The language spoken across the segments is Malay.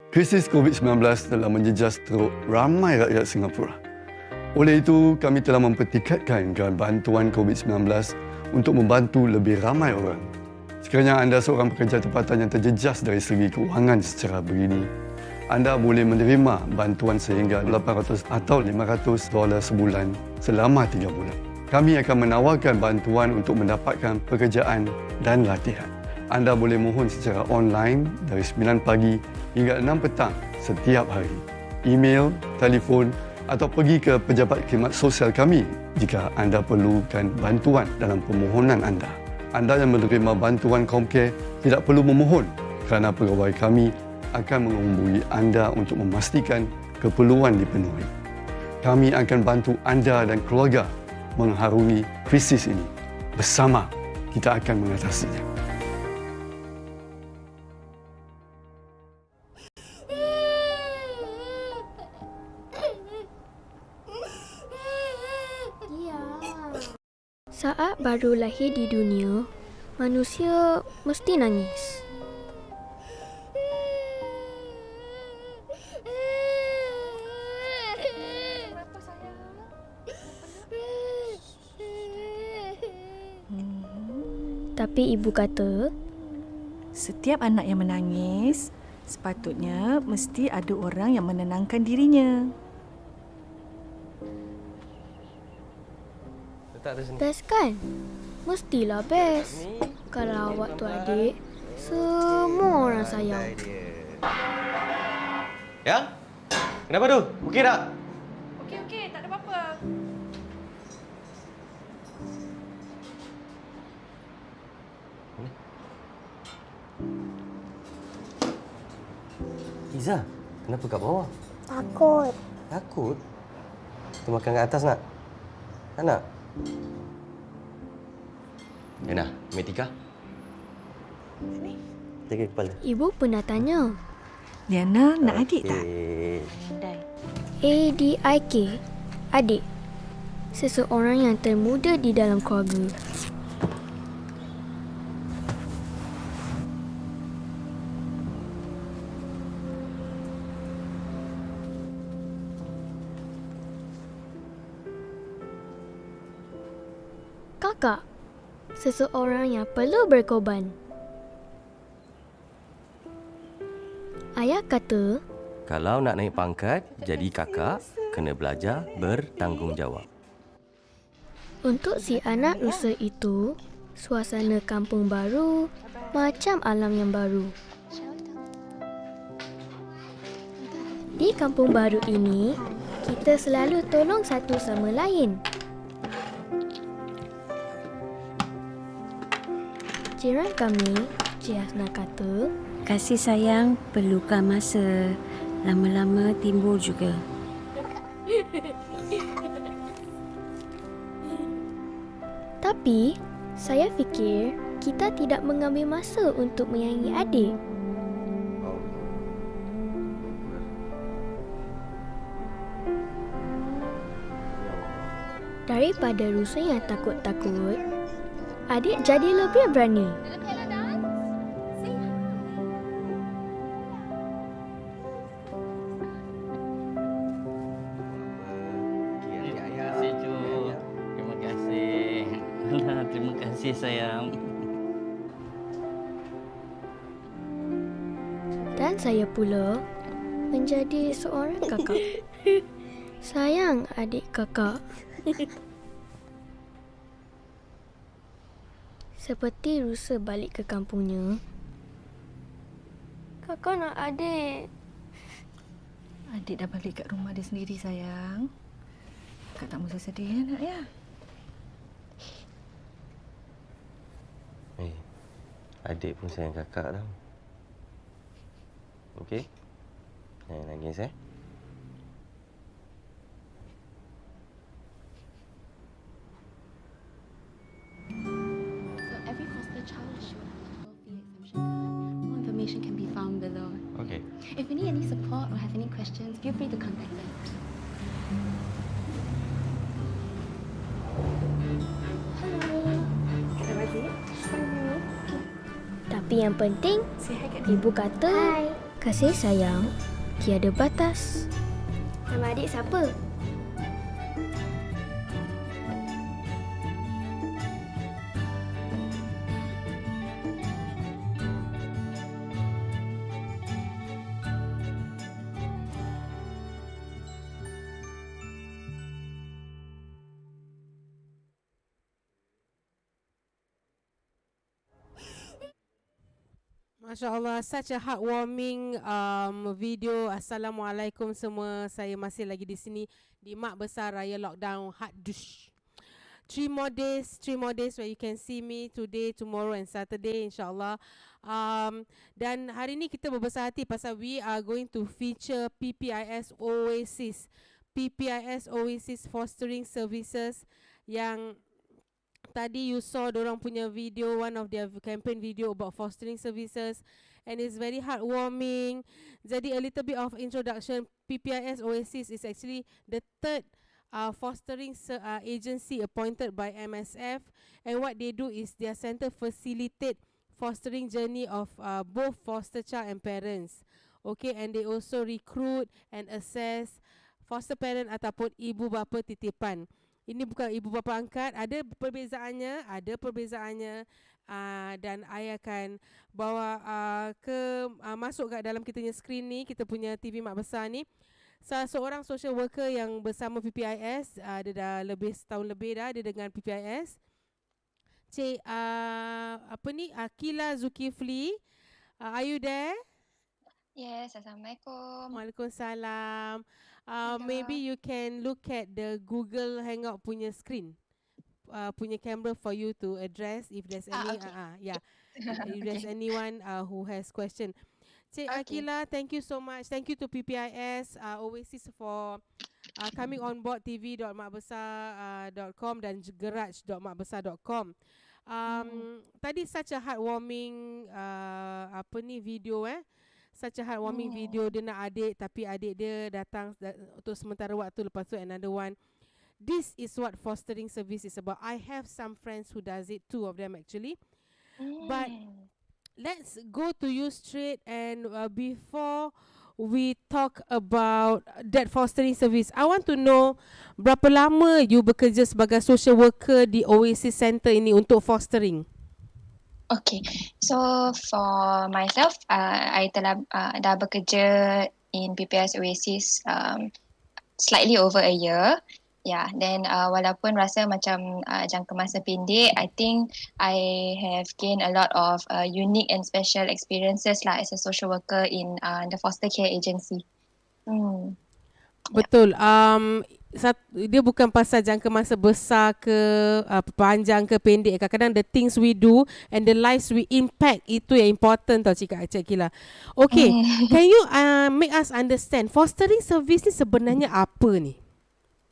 Krisis COVID-19 telah menjejas teruk ramai rakyat Singapura. Oleh itu, kami telah mempertingkatkan bantuan COVID-19 untuk membantu lebih ramai orang. Sekiranya anda seorang pekerja tempatan yang terjejas dari segi kewangan secara begini, anda boleh menerima bantuan sehingga $800 atau $500 sebulan selama 3 bulan. Kami akan menawarkan bantuan untuk mendapatkan pekerjaan dan latihan. Anda boleh mohon secara online dari 9 pagi hingga 6 petang setiap hari. Email, telefon atau pergi ke pejabat khidmat sosial kami jika anda perlukan bantuan dalam permohonan anda. Anda yang menerima bantuan Comcare tidak perlu memohon kerana pegawai kami akan menghubungi anda untuk memastikan keperluan dipenuhi. Kami akan bantu anda dan keluarga mengharungi krisis ini. Bersama, kita akan mengatasinya. Saat baru lahir di dunia, manusia mesti nangis. Tapi ibu kata, setiap anak yang menangis, sepatutnya mesti ada orang yang menenangkan dirinya. best kan? Mestilah best. Kalau awak tu adik, semua orang sayang. Ya? Kenapa tu? Okey tak? Okey, tak ada apa-apa. Iza, kenapa kat bawah? Takut. Takut? Kita makan kat atas nak? Tak nak? Yana, ambil Tika. Sini. Jaga kepala. Ibu pernah tanya. Liana nak adik tak? ADIK, adik. Seseorang yang termuda di dalam keluarga. Kakak, seseorang yang perlu berkorban. Ayah kata, Kalau nak naik pangkat, jadi kakak, kena belajar bertanggungjawab. untuk si anak rusa itu, suasana kampung baru macam alam yang baru. Di kampung baru ini, kita selalu tolong satu sama lain. Jiran kami, Cik Hasna kata, kasih sayang perlukan masa. Lama-lama timbul juga. tapi saya fikir kita tidak mengambil masa untuk menyayangi adik. Daripada rusa yang takut-takut, adik jadi lebih berani. Terima kasih sayang. Dan saya pula menjadi seorang kakak. Sayang adik kakak. Seperti rusa balik ke kampungnya. Kakak nak adik. Adik dah balik kat rumah dia sendiri, sayang. Kakak tak mesti sedih ya, nak ya? Adik pun sayang kakak tau. Okey? Jangan nangis If you need any support or have any questions, feel free to contact them. Tapi yang penting, Say hi kat dia. ibu kata kasih sayang tiada batas. Nama adik siapa? Masya Allah, such a heartwarming video. Assalamualaikum semua. Saya masih lagi di sini di Makbesar Raya Lockdown Hard Dush. 3 more days where you can see me today, tomorrow and Saturday insyaAllah. Dan hari ni kita berbesar hati pasal we are going to feature PPIS Oasis. PPIS Oasis Fostering Services yang tadi you saw dorang punya video, one of their campaign video about fostering services, and it's very heartwarming. Jadi a little bit of introduction. PPIS Oasis is actually the third fostering agency appointed by MSF, and what they do is their center facilitate fostering journey of both foster child and parents. Okay, and they also recruit and assess foster parent ataupun ibu bapa titipan. Ini bukan ibu bapa angkat, ada perbezaannya, dan I akan bawa masuk kat dalam kita punya screen ni, kita punya TV Makbesar ni. Seorang social worker yang bersama PPIS, dia dah lebih setahun lebih dah dia dengan PPIS. Cik Akila Zulkifli, are you there? Yes, Assalamualaikum. Waalaikumsalam. Maybe you can look at the Google Hangout punya screen, punya camera for you to address if there's any Okay. if there's anyone who has question. Cik Akila, thank you so much. Thank you to PPIS Oasis for coming on board tv.makbesar.com dan garage.makbesar.com. Tadi such a heartwarming video such a heartwarming video. Dia nak adik, tapi adik dia datang untuk sementara waktu, lepas tu another one. This is what fostering service is about. I have some friends who does it, 2 of them actually. But let's go to you straight, and before we talk about that fostering service, I want to know berapa lama you bekerja sebagai social worker di Oasis Center ini untuk fostering? Okay, so for myself, I telah dah bekerja in PPS Oasis slightly over a year. Yeah, then walaupun rasa macam jangka masa pendek, I think I have gained a lot of unique and special experiences lah as a social worker in the foster care agency. Betul. Dia bukan pasal jangka masa besar ke panjang ke pendek. Kadang-kadang the things we do and the lives we impact, itu yang important tau Cik Akila. Okay, can you make us understand fostering service ni sebenarnya apa ni?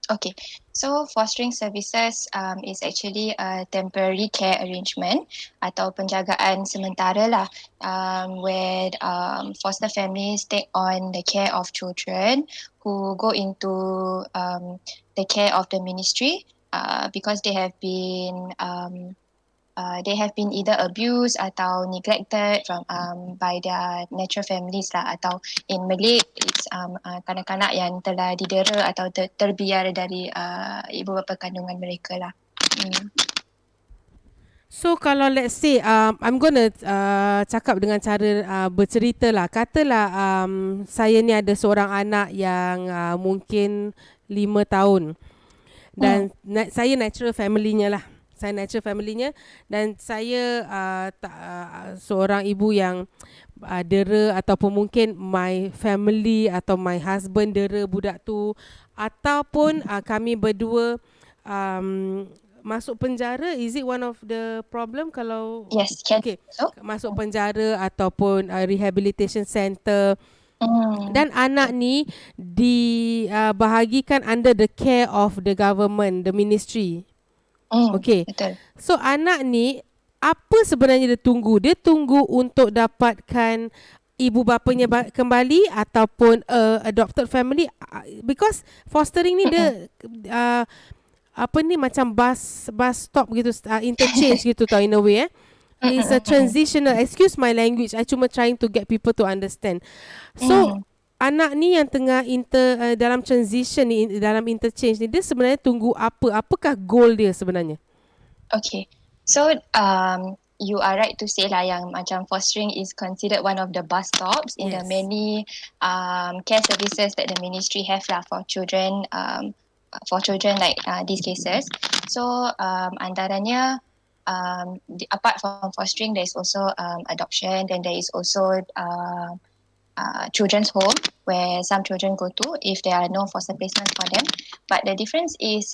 Okay, so fostering services is actually a temporary care arrangement atau penjagaan sementara lah, where foster families take on the care of children who go into the care of the ministry because they have been either abused atau neglected from by their natural families lah, atau in Malay it's kanak-kanak yang telah didera atau terbiar dari ibu bapa kandungan mereka lah. So kalau let's say I'm gonna cakap dengan cara bercerita lah. Katalah saya ni ada seorang anak yang mungkin 5 tahun dan saya natural family-nya lah. Saya natural family-nya dan saya seorang ibu yang dera, ataupun mungkin my family atau my husband dera budak tu, ataupun kami berdua masuk penjara. Is it one of the problem kalau Yes, can. Okay, masuk penjara ataupun rehabilitation center. Dan anak ni dibahagikan under the care of the government, the ministry. Okay, betul. So anak ni apa sebenarnya dia tunggu? Dia tunggu untuk dapatkan ibu bapanya kembali ataupun adopted family, because fostering ni dia apa ni macam bus stop gitu, interchange gitu tau, in a way. It's a transitional, excuse my language, I cuma trying to get people to understand. So anak ni yang tengah dalam transition ni, dalam interchange ni, dia sebenarnya tunggu apakah goal dia sebenarnya? Okay, so you are right to say lah yang macam fostering is considered one of the bus stops in the many care services that the ministry have lah for children like these cases. So antaranya apart from fostering, there is also adoption, then there is also children's home where some children go to if there are no foster placements for them. But the difference is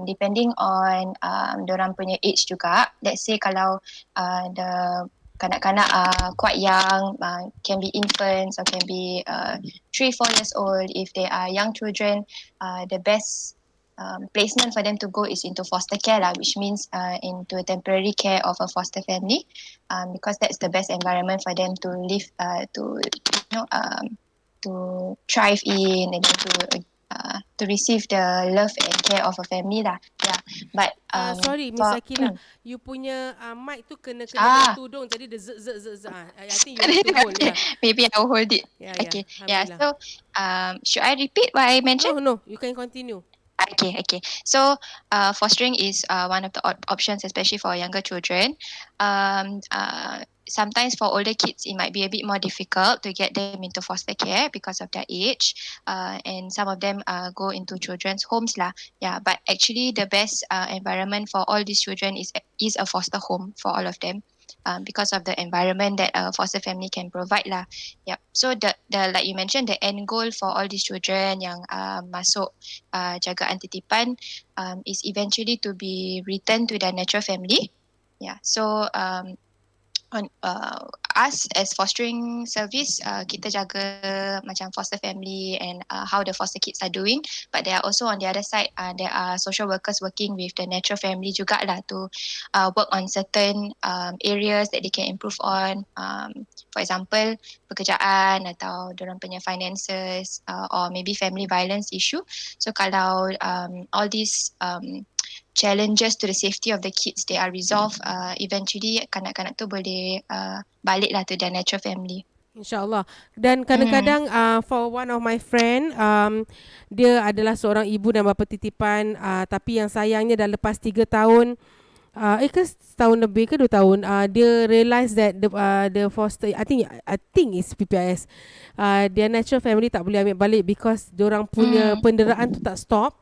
depending on dorang punya age juga. Let's say kalau the kanak-kanak are quite young, can be infants or can be 3-4 years old. If they are young children, the best placement for them to go is into foster care lah, which means into a temporary care of a foster family, because that's the best environment for them to live, to thrive in, and to receive the love and care of a family lah. Yeah, but sorry Miss Akila, you punya mic tu kena tudung, jadi dia z. I think you have to hold. Yeah. Maybe I'll hold it. Okay. Yeah. So should I repeat what I mentioned? No, you can continue. Okay. So fostering is one of the options, especially for younger children. Sometimes for older kids, it might be a bit more difficult to get them into foster care because of their age. And some of them go into children's homes lah. Yeah, but actually the best environment for all these children is a foster home for all of them. Because of the environment that a foster family can provide lah. Yep. So the like you mentioned, the end goal for all these children yang masuk jagaan titipan is eventually to be returned to their natural family. Yeah. So on us as fostering service, kita jaga macam foster family and how the foster kids are doing, but there are also on the other side there are social workers working with the natural family jugalah to work on certain areas that they can improve on, for example pekerjaan atau dorang punya finances, or maybe family violence issue. So kalau all these challenges to the safety of the kids, they are resolved, eventually kanak-kanak tu boleh baliklah to their natural family. InsyaAllah. Dan kadang-kadang for one of my friend, dia adalah seorang ibu dan bapa titipan, tapi yang sayangnya dah lepas 3 tahun, ke setahun lebih ke 2 tahun, dia realise that the foster, I think it's PPIS, their natural family tak boleh ambil balik because diorang punya penderaan tu tak stop.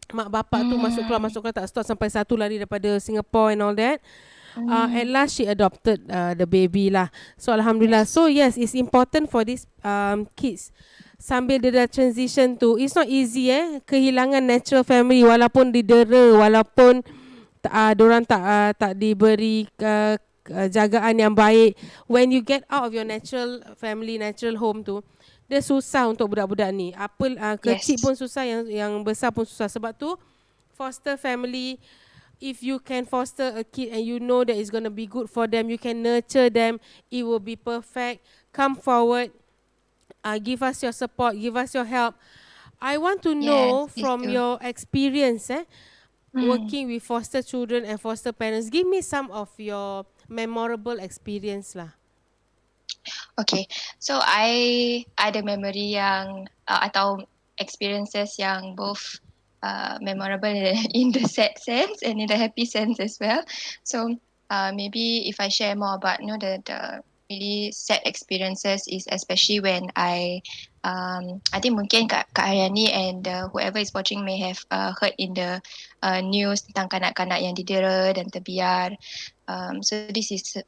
Mak bapak tu masuk keluar tak stop, sampai satu lari daripada Singapore and all that. At last she adopted the baby lah. So alhamdulillah. So yes, it's important for these kids sambil dia dah transition tu. It's not easy kehilangan natural family, walaupun didera, walaupun diorang tak diberi jagaan yang baik. When you get out of your natural family, natural home tu, dia susah untuk budak-budak ni. Kecil pun susah, yang besar pun susah. Sebab tu foster family, if you can foster a kid and you know that it's going to be good for them, you can nurture them, it will be perfect. Come forward, give us your support, give us your help. I want to know from your experience working with foster children and foster parents, give me some of your memorable experience lah. Okay, so I ada memory yang atau experiences yang both memorable in the sad sense and in the happy sense as well. So maybe if I share more about the really sad experiences is especially when I think mungkin Kak Haryani and whoever is watching may have heard in the news tentang kanak-kanak yang didera dan terbiar. So this is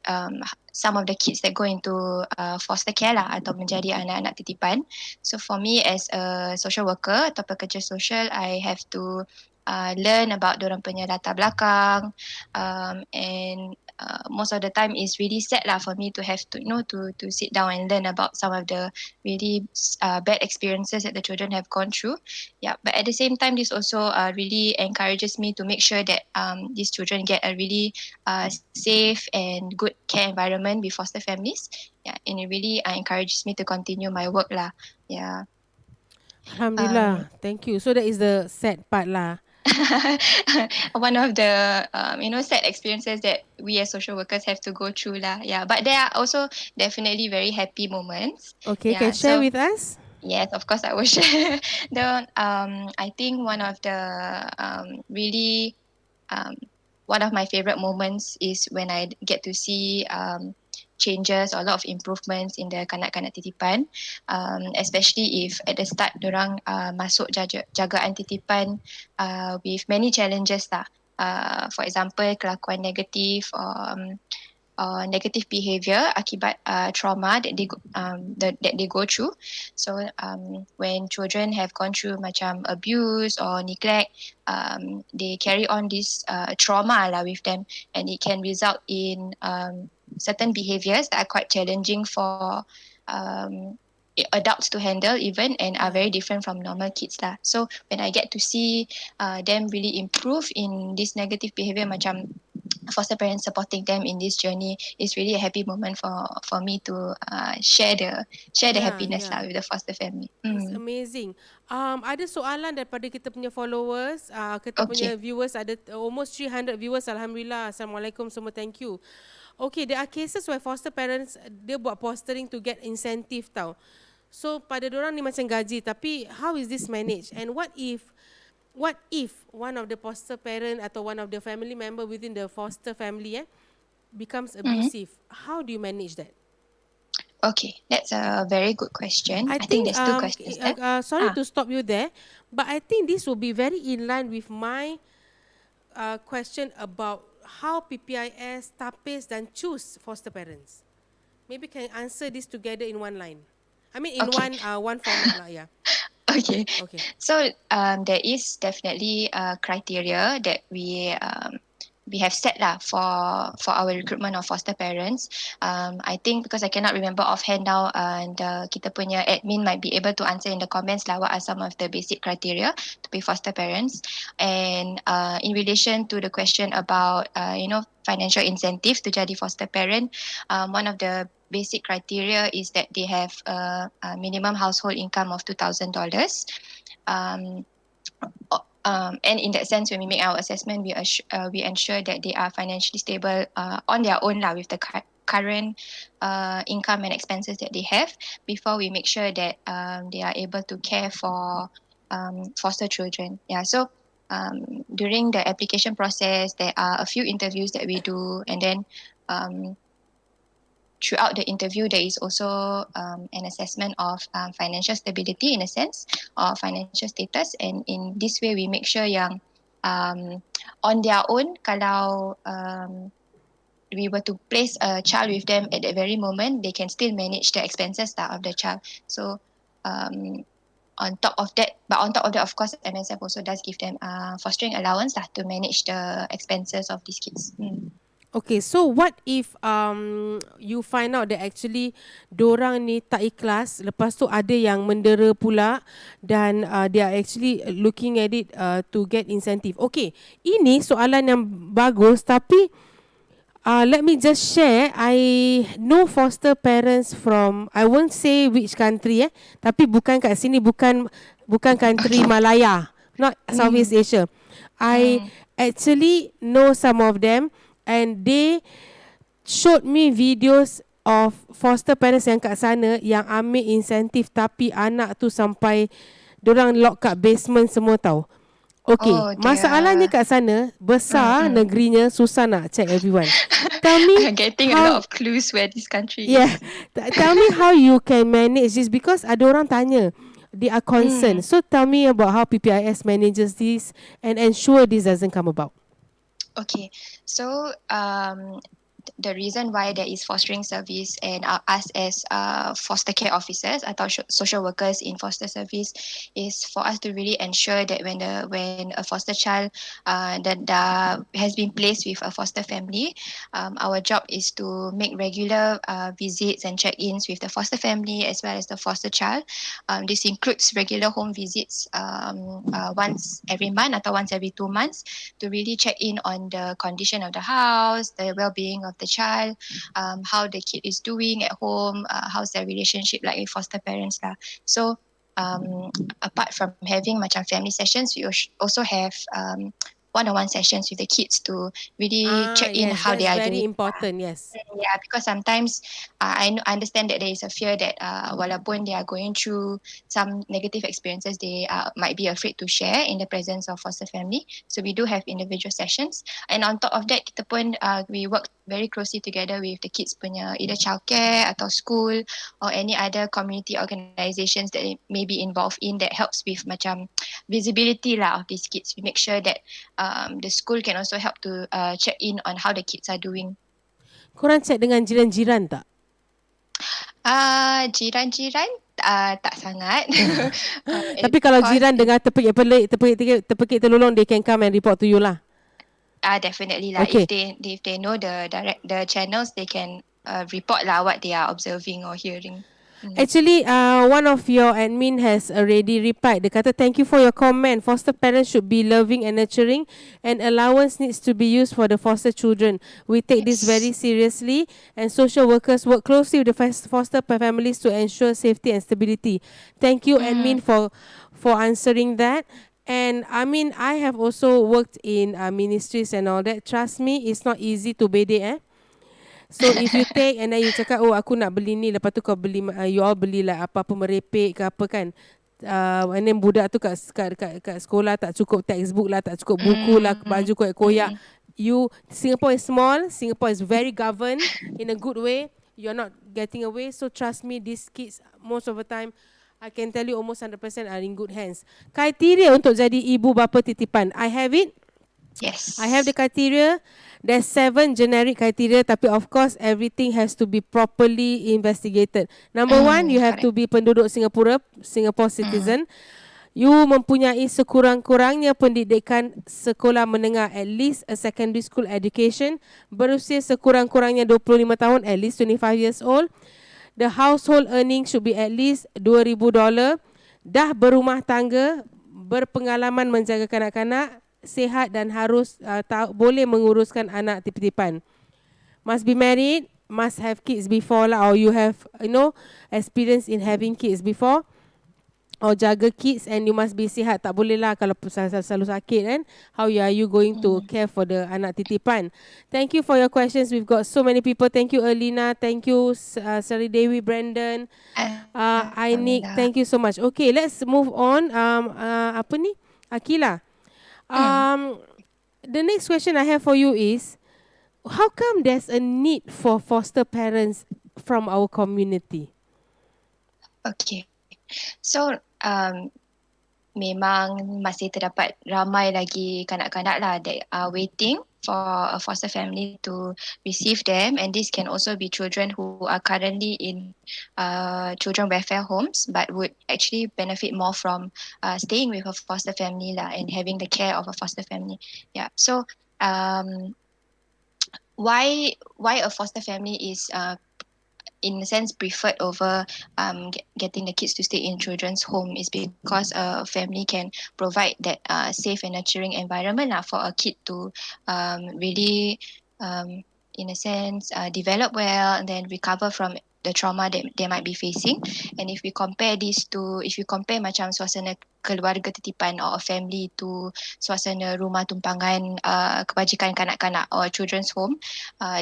some of the kids that go into foster care lah, atau menjadi anak-anak titipan. So for me as a social worker atau pekerja sosial, I have to learn about dorang punya latar belakang, and most of the time is really sad lah for me to have to to sit down and learn about some of the really bad experiences that the children have gone through. Yeah, but at the same time, this also really encourages me to make sure that these children get a really safe and good care environment with foster families. Yeah, and it really encourages me to continue my work lah. Yeah. Alhamdulillah. Thank you. So that is the sad part lah. One of the sad experiences that we as social workers have to go through lah. Yeah, but there are also definitely very happy moments. Okay, Yeah, can share so with us? yes, of course I will share. I think one of the really one of my favorite moments is when I get to see changes or a lot of improvements in the kanak-kanak titipan, especially if at the start dorang masuk jagaan titipan with many challenges lah. For example, kelakuan negatif negative behavior akibat trauma that they go through. So when children have gone through macam abuse or neglect, they carry on this trauma lah with them, and it can result in certain behaviors that are quite challenging for adults to handle even, and are very different from normal kids lah. So when I get to see them really improve in this negative behavior, macam foster parents supporting them in this journey, is really a happy moment for me to share the happiness lah with the foster family. It's amazing. Ada soalan daripada kita punya followers, kita punya viewers, ada almost 300 viewers. Alhamdulillah. Assalamualaikum semua, thank you. Okay, there are cases where foster parents dia buat fostering to get incentive tau. So pada dorang ni macam gaji, tapi how is this managed? And what if one of the foster parent atau one of the family member within the foster family becomes abusive? How do you manage that? Okay, that's a very good question. I think there's two questions there. Sorry to stop you there, but I think this will be very in line with my question about how PPIS tapis dan choose foster parents. Maybe can answer this together in one line. I mean in one format lah, yeah. Okay. So there is definitely a criteria that we have set lah for our recruitment of foster parents. I think because I cannot remember offhand now, and kita punya admin might be able to answer in the comments lah what are some of the basic criteria to be foster parents. And in relation to the question about financial incentive to jadi foster parent, one of the basic criteria is that they have a minimum household income of $2,000. And in that sense, when we make our assessment, we ensure that they are financially stable on their own lah, with the current income and expenses that they have, before we make sure that they are able to care for foster children. Yeah, so during the application process, there are a few interviews that we do, and then throughout the interview, there is also an assessment of financial stability, in a sense, or financial status. And in this way, we make sure yang on their own, kalau we were to place a child with them at that very moment, they can still manage the expenses of the child. So on top of that, of course, MSF also does give them fostering allowance to manage the expenses of these kids. Okay, so what if you find out that actually dorang ni tak ikhlas, lepas tu ada yang mendera pula, dan they are actually looking at it to get incentive. Okay, ini soalan yang bagus, tapi let me just share. I know foster parents from, I won't say which country tapi bukan kat sini, bukan country Malaya, not Southeast Asia. I actually know some of them, and they showed me videos of foster parents yang kat sana yang ambil insentif, tapi anak tu sampai dorang lock kat basement semua tau. Okay, masalahnya kat sana besar negerinya, susah nak check everyone. Tell me, getting a lot of clues where this country is. Yeah, tell me how you can manage this, because ada orang tanya, they are concerned. So tell me about how PPIS manages this and ensure this doesn't come about. Okay, so the reason why there is fostering service and us as foster care officers atau social workers in foster service is for us to really ensure that when a foster child that has been placed with a foster family, our job is to make regular visits and check-ins with the foster family as well as the foster child. This includes regular home visits once every month atau once every 2 months to really check in on the condition of the house, the well-being of the child, how the kid is doing at home, how's their relationship like with foster parents lah. So apart from having macam family sessions, we also have one-on-one sessions with the kids to really check in Yes, how they that's are very doing. important. Yes. Yeah, because sometimes I understand that there is a fear that walaupun they are going through some negative experiences, they might be afraid to share in the presence of foster family. So we do have individual sessions, and on top of that, kita pun we work very closely together with the kids punya either childcare atau school or any other community organisations that they may be involved in that helps with macam visibility lah of these kids. We make sure that the school can also help to check in on how the kids are doing. Korang check dengan jiran-jiran tak? Jiran-jiran tak sangat. Tapi kalau jiran dengar terpekik terlolong, they can come and report to you lah. Definitely lah. Okay. If they know the channels, they can report lah what they are observing or hearing. Actually, one of your admin has already replied. Dia kata, thank you for your comment. Foster parents should be loving and nurturing, and allowance needs to be used for the foster children. We take this very seriously, and social workers work closely with the foster families to ensure safety and stability. Thank you, admin, for answering that. And I mean, I have also worked in ministries and all that. Trust me, it's not easy to bedek. So if you take and then you cakap, oh aku nak beli ni, lepas tu kau beli, you all belilah apa-apa merepek ke apa kan, and then budak tu kat sekolah tak cukup textbook lah, tak cukup buku lah, baju koyak-koyak. Singapore is small, Singapore is very governed in a good way. You're not getting away. So trust me, these kids most of the time, I can tell you almost 100% are in good hands. Kriteria untuk jadi ibu bapa titipan, I have it. Yes. I have the criteria. There's 7 generic criteria, tapi of course everything has to be properly investigated. Number 1, you have to be penduduk Singapore citizen. You mempunyai sekurang-kurangnya pendidikan sekolah menengah, at least a secondary school education, berusia sekurang-kurangnya 25 tahun, at least 25 years old. The household earning should be at least $2,000. Dah berumah tangga, berpengalaman menjaga kanak-kanak, sihat dan harus boleh menguruskan anak titipan. Must be married, must have kids before lah, or you have experience in having kids before, or jaga kids, and you must be sihat. Tak boleh lah kalau selalu sakit kan. How are you going to care for the anak titipan? Thank you for your questions. We've got so many people. Thank you, Erlina. Thank you, Sari Dewi, Brandon, Ainik. Thank you so much. Okay, let's move on. Apa ni? Akila. The next question I have for you is, how come there's a need for foster parents from our community? Okay. So, memang masih terdapat ramai lagi kanak-kanak lah that are waiting for a foster family to receive them, and this can also be children who are currently in children welfare homes but would actually benefit more from staying with a foster family lah and having the care of a foster family. Yeah. So why a foster family is in a sense preferred over getting the kids to stay in children's home is because a family can provide that safe and nurturing environment for a kid to really in a sense develop well and then recover from the trauma that they might be facing. And if you compare macam suasana keluarga titipan or a family to suasana rumah tumpangan kebajikan kanak-kanak or children's home,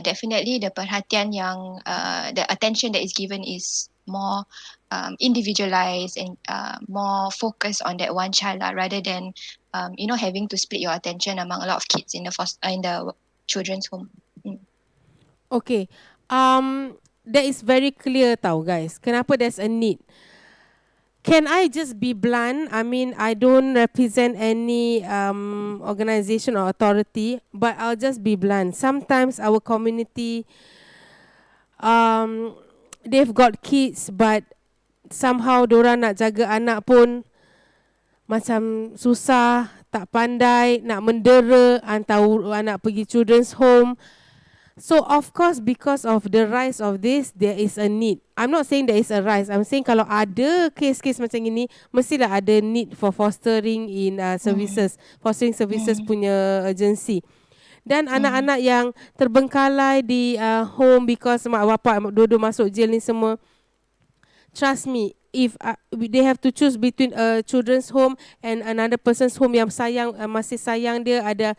definitely the perhatian yang the attention that is given is more individualized and more focused on that one child rather than having to split your attention among a lot of kids in the children's home. Okay. That is very clear tau guys. Kenapa there's a need? can I just be blunt? I mean, I don't represent any organization or authority, but I'll just be blunt. Sometimes our community, they've got kids, but somehow dorang nak jaga anak pun macam susah, tak pandai, nak mendera, hantar anak pergi children's home. So of course, because of the rise of this, there is a need. I'm not saying there is a rise. I'm saying kalau ada kes-kes macam ini, mestilah ada need for fostering in services, fostering services punya agency. Dan anak-anak yang terbengkalai di home because mak bapak dua-dua masuk jail ni semua, trust me, if they have to choose between a children's home and another person's home yang sayang, masih sayang dia, ada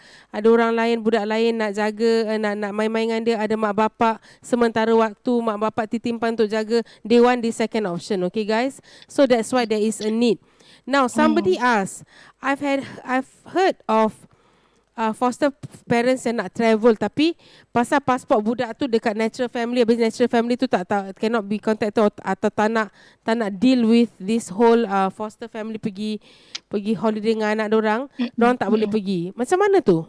orang lain, budak lain nak jaga, nak main-main dengan dia, ada mak bapak sementara waktu mak bapak titimpan untuk jaga, they want the second option. Okay guys, so that's why there is a need. Now somebody asked, I've heard of foster parents yang nak travel tapi pasal pasport budak tu dekat natural family, habis natural family tu tak cannot be contacted atau tak nak deal with this whole foster family pergi holiday dengan anak dorang tak boleh pergi. Macam mana tu?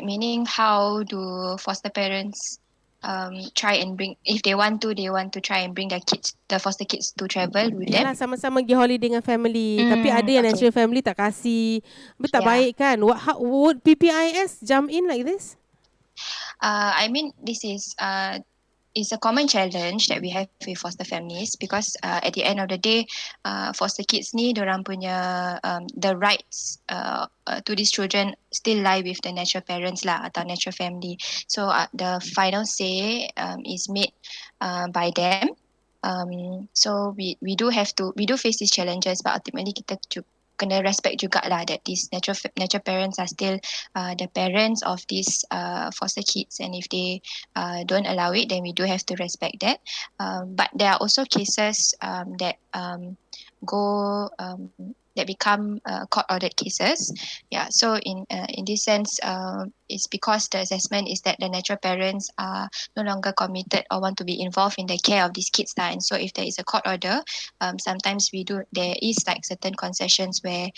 Meaning how do foster parents try and bring, if they want to try and bring their kids, the foster kids to travel with them. Yalah, sama-sama pergi holiday dengan family. Tapi ada yang natural family tak kasih. Tak baik kan? Would PPIS jump in like this? I mean, this is it's a common challenge that we have with foster families because at the end of the day, foster kids ni dorang punya the rights to these children still lie with the natural parents lah atau natural family. So the final say is made by them. So we do face these challenges, but ultimately kita kena respect jugalah that these natural parents are still the parents of these foster kids, and if they don't allow it, then we do have to respect that. But there are also cases that become court-ordered cases. Yeah, so in this sense, it's because the assessment is that the natural parents are no longer committed or want to be involved in the care of these kids. And so if there is a court order, sometimes there is like certain concessions where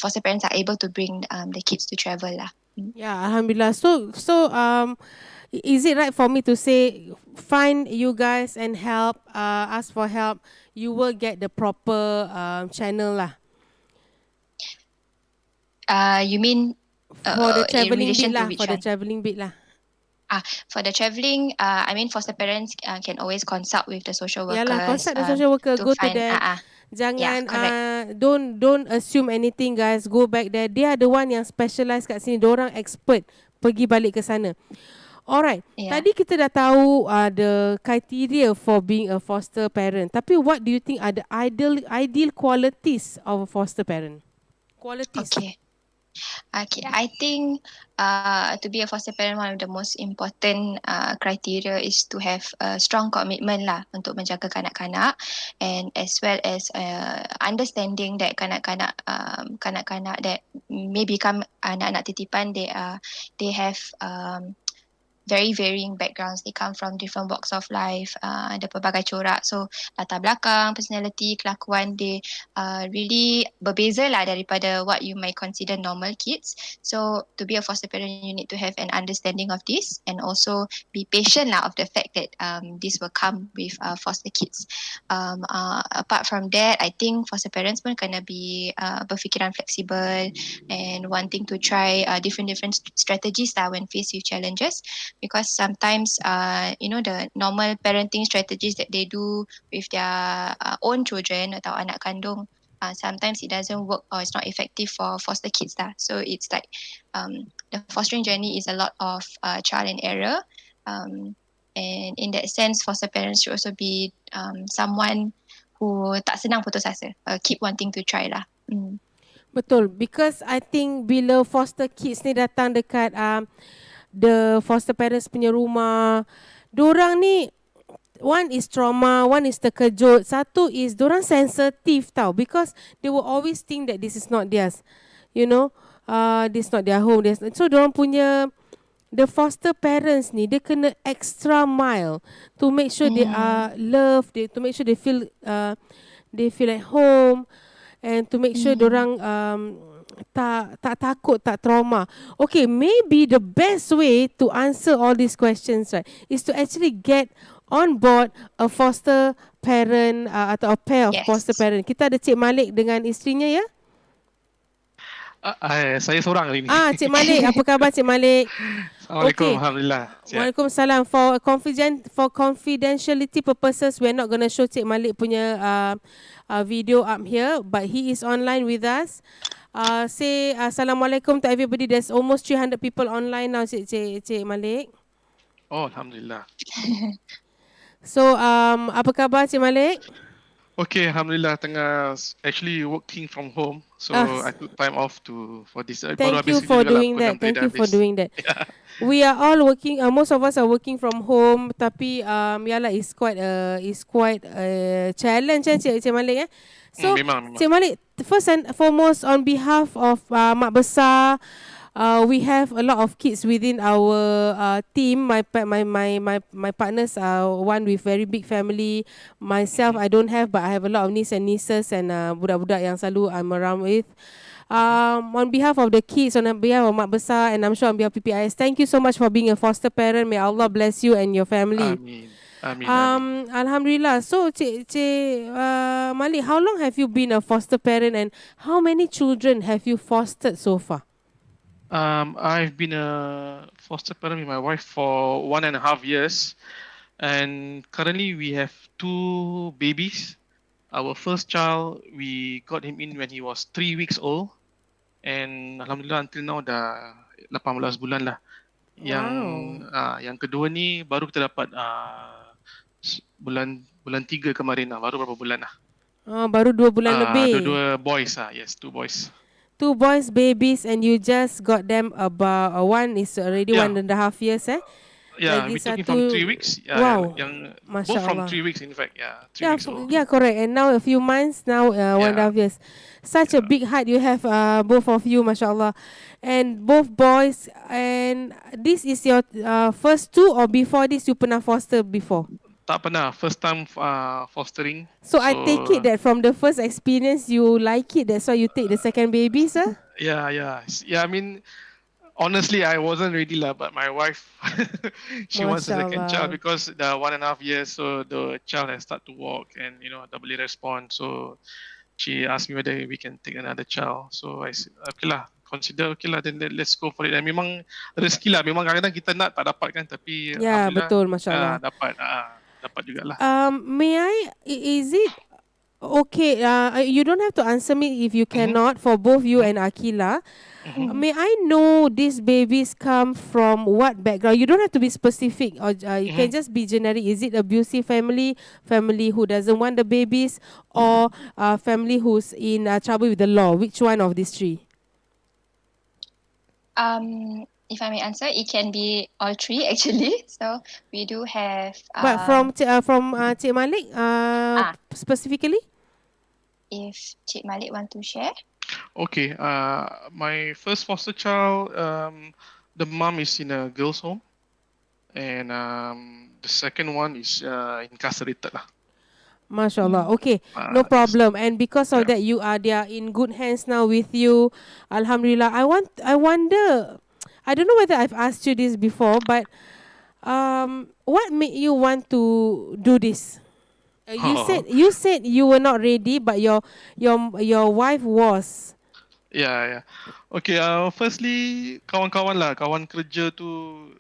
foster parents are able to bring the kids to travel lah. Yeah, Alhamdulillah. So is it right for me to say, find you guys and help, ask for help, you will get the proper channel lah? You mean for the travelling bit lah, for the travelling, I mean foster parents can always consult with the social workers. Yalah, consult the social worker, go to them. Jangan don't assume anything guys, go back there. They are the one yang specialise kat sini, diorang expert, pergi balik ke sana. Alright, tadi kita dah tahu the criteria for being a foster parent. Tapi what do you think are the ideal qualities of a foster parent? Qualities. Okay, I think to be a foster parent, one of the most important criteria is to have a strong commitment lah untuk menjaga kanak-kanak, and as well as understanding that kanak-kanak that may become anak-anak titipan, they have very varying backgrounds. They come from different walks of life, ada pelbagai corak. So latar belakang, personality, kelakuan, they really berbeza lah daripada what you might consider normal kids. So to be a foster parent, you need to have an understanding of this and also be patient lah of the fact that this will come with foster kids. Apart from that, I think foster parents pun kena be berfikiran fleksibel and wanting to try different strategies lah when faced with challenges. Because sometimes, the normal parenting strategies that they do with their own children atau anak kandung, sometimes it doesn't work or it's not effective for foster kids lah. So it's like the fostering journey is a lot of trial and error. And in that sense, foster parents should also be someone who tak senang putus asa, keep wanting to try lah. Betul, because I think bila foster kids ni datang dekat the foster parents punya rumah, dorang ni, one is trauma, one is terkejut, satu is dorang sensitive tau, because they will always think that this is not theirs, this is not their home. So dorang punya the foster parents ni dia kena extra mile to make sure they are loved, to make sure they feel at home, and to make sure dorang tak takut, tak trauma. Okay, maybe the best way to answer all these questions, right, is to actually get on board a foster parent atau a pair of foster parent. Kita ada Cik Malik dengan isterinya, ya? Saya seorang hari ni. Cik Malik, apa khabar Cik Malik? Assalamualaikum, Okay. Alhamdulillah. Sihat. Waalaikumsalam. For confidentiality purposes, we're not going to show Cik Malik punya video up here, but he is online with us. Say Assalamualaikum to everybody. There's almost 300 people online now, Cik Malik. Oh, Alhamdulillah. So, apa khabar Cik Malik? Okay, Alhamdulillah. Tengah actually working from home. So, I took time off for this. Thank you for doing that. Thank you for doing that. We are all working. Most of us are working from home. Tapi, yalah, it's quite a challenge, Cik Malik. So, memang. Cik Malik, first and foremost, on behalf of Makbesar, we have a lot of kids within our team. My partners are one with very big family. Myself, I don't have, but I have a lot of nieces and budak-budak yang selalu I'm around with. On behalf of the kids, on behalf of Makbesar, and I'm sure on behalf of PPIS, thank you so much for being a foster parent. May Allah bless you and your family. Amin. Alhamdulillah. So, Cik Malik, how long have you been a foster parent, and how many children have you fostered so far? I've been a foster parent with my wife for 1.5 years, and currently we have 2 babies. Our first child, we got him in when he was 3 weeks old, and Alhamdulillah until now dah 18 bulan lah. Yang kedua ni baru kita dapat bulan 3 kemarin lah, baru berapa bulan lah. Baru 2 bulan lebih. Dua boys yes, 2 boys. 2 boys babies, and you just got them about one is already 1.5 years, Yeah, we took him from 3 weeks. Wow. Both from 3 weeks, in fact. 3 weeks old. Yeah, correct. And now a few months, now 1.5 years. Such a big heart you have, both of you, mashallah. And both boys. And this is your first 2, or before this you pernah foster before? Tak pernah. First time fostering. So I take it that from the first experience you like it. That's why you take the second baby, sir? Yeah. I mean, honestly, I wasn't ready lah, but my wife, she wants a second child because the 1.5 years, so the child has started to walk and dah boleh respond. So she asked me whether we can take another child. So I said, okay lah, consider okay lah, then let's go for it. Dan memang rezeki lah, memang kadang-kadang kita nak tak dapat kan, tapi ya, betul, mashallah. Dapat jugalah. May I, is it okay, you don't have to answer me if you cannot, for both you and Akila. May I know these babies come from what background? You don't have to be specific, or you can just be generic. Is it abusive family who doesn't want the babies, or family who's in trouble with the law? Which one of these 3? If I may answer, it can be all 3 actually. So we do have. But from Cik Malik, specifically. If Cik Malik want to share. Okay. My first foster child, the mom is in a girls' home, and the second one is incarcerated lah. MashaAllah. Okay, no problem. And because of that, they are in good hands now with you. Alhamdulillah. I wonder, I don't know whether I've asked you this before, but what made you want to do this? You said you were not ready, but your wife was. Yeah. Okay. Firstly, kawan kerja tu,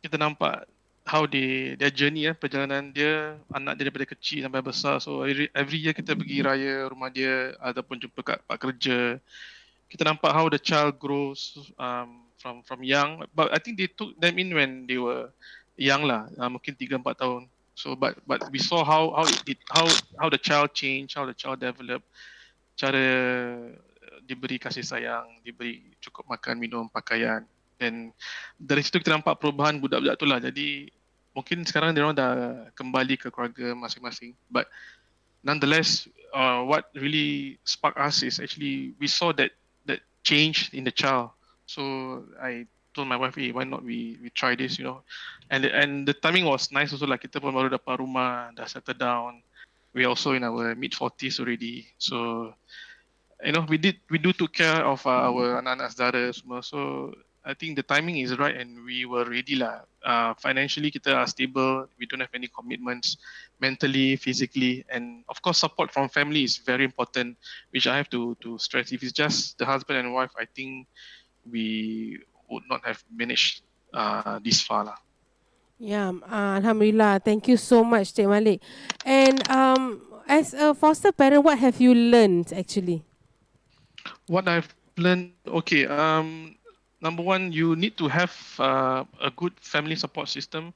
kita nampak how their journey, perjalanan dia, anak dia daripada kecil sampai besar. So every year kita pergi raya rumah dia ataupun jumpa kat tempat kerja. Kita nampak how the child grows from young. But I think they took them in when they were young lah, mungkin 3-4 tahun. So but we saw how the child changed, how the child developed, cara diberi kasih sayang, diberi cukup makan, minum, pakaian. Dan dari situ kita nampak perubahan budak-budak tu lah. Jadi mungkin sekarang dia orang dah kembali ke keluarga masing-masing. But nonetheless, what really sparked us is actually we saw that change in the child. So I told my wife, hey, why not we try this, you know. And the timing was nice also, like kita pun baru dapat rumah, dah settle down. We also in our mid 40s already. So, you know, we do took care of our anak-anak saudara semua. So I think the timing is right and we were ready lah. Financially kita are stable. We don't have any commitments mentally, physically, and of course support from family is very important, which I have to stress. If it's just the husband and wife, I think we would not have managed this far lah. Yeah, Alhamdulillah. Thank you so much, Cik Malik. And as a foster parent, what have you learned actually? What I've learned, okay, number one, you need to have a good family support system,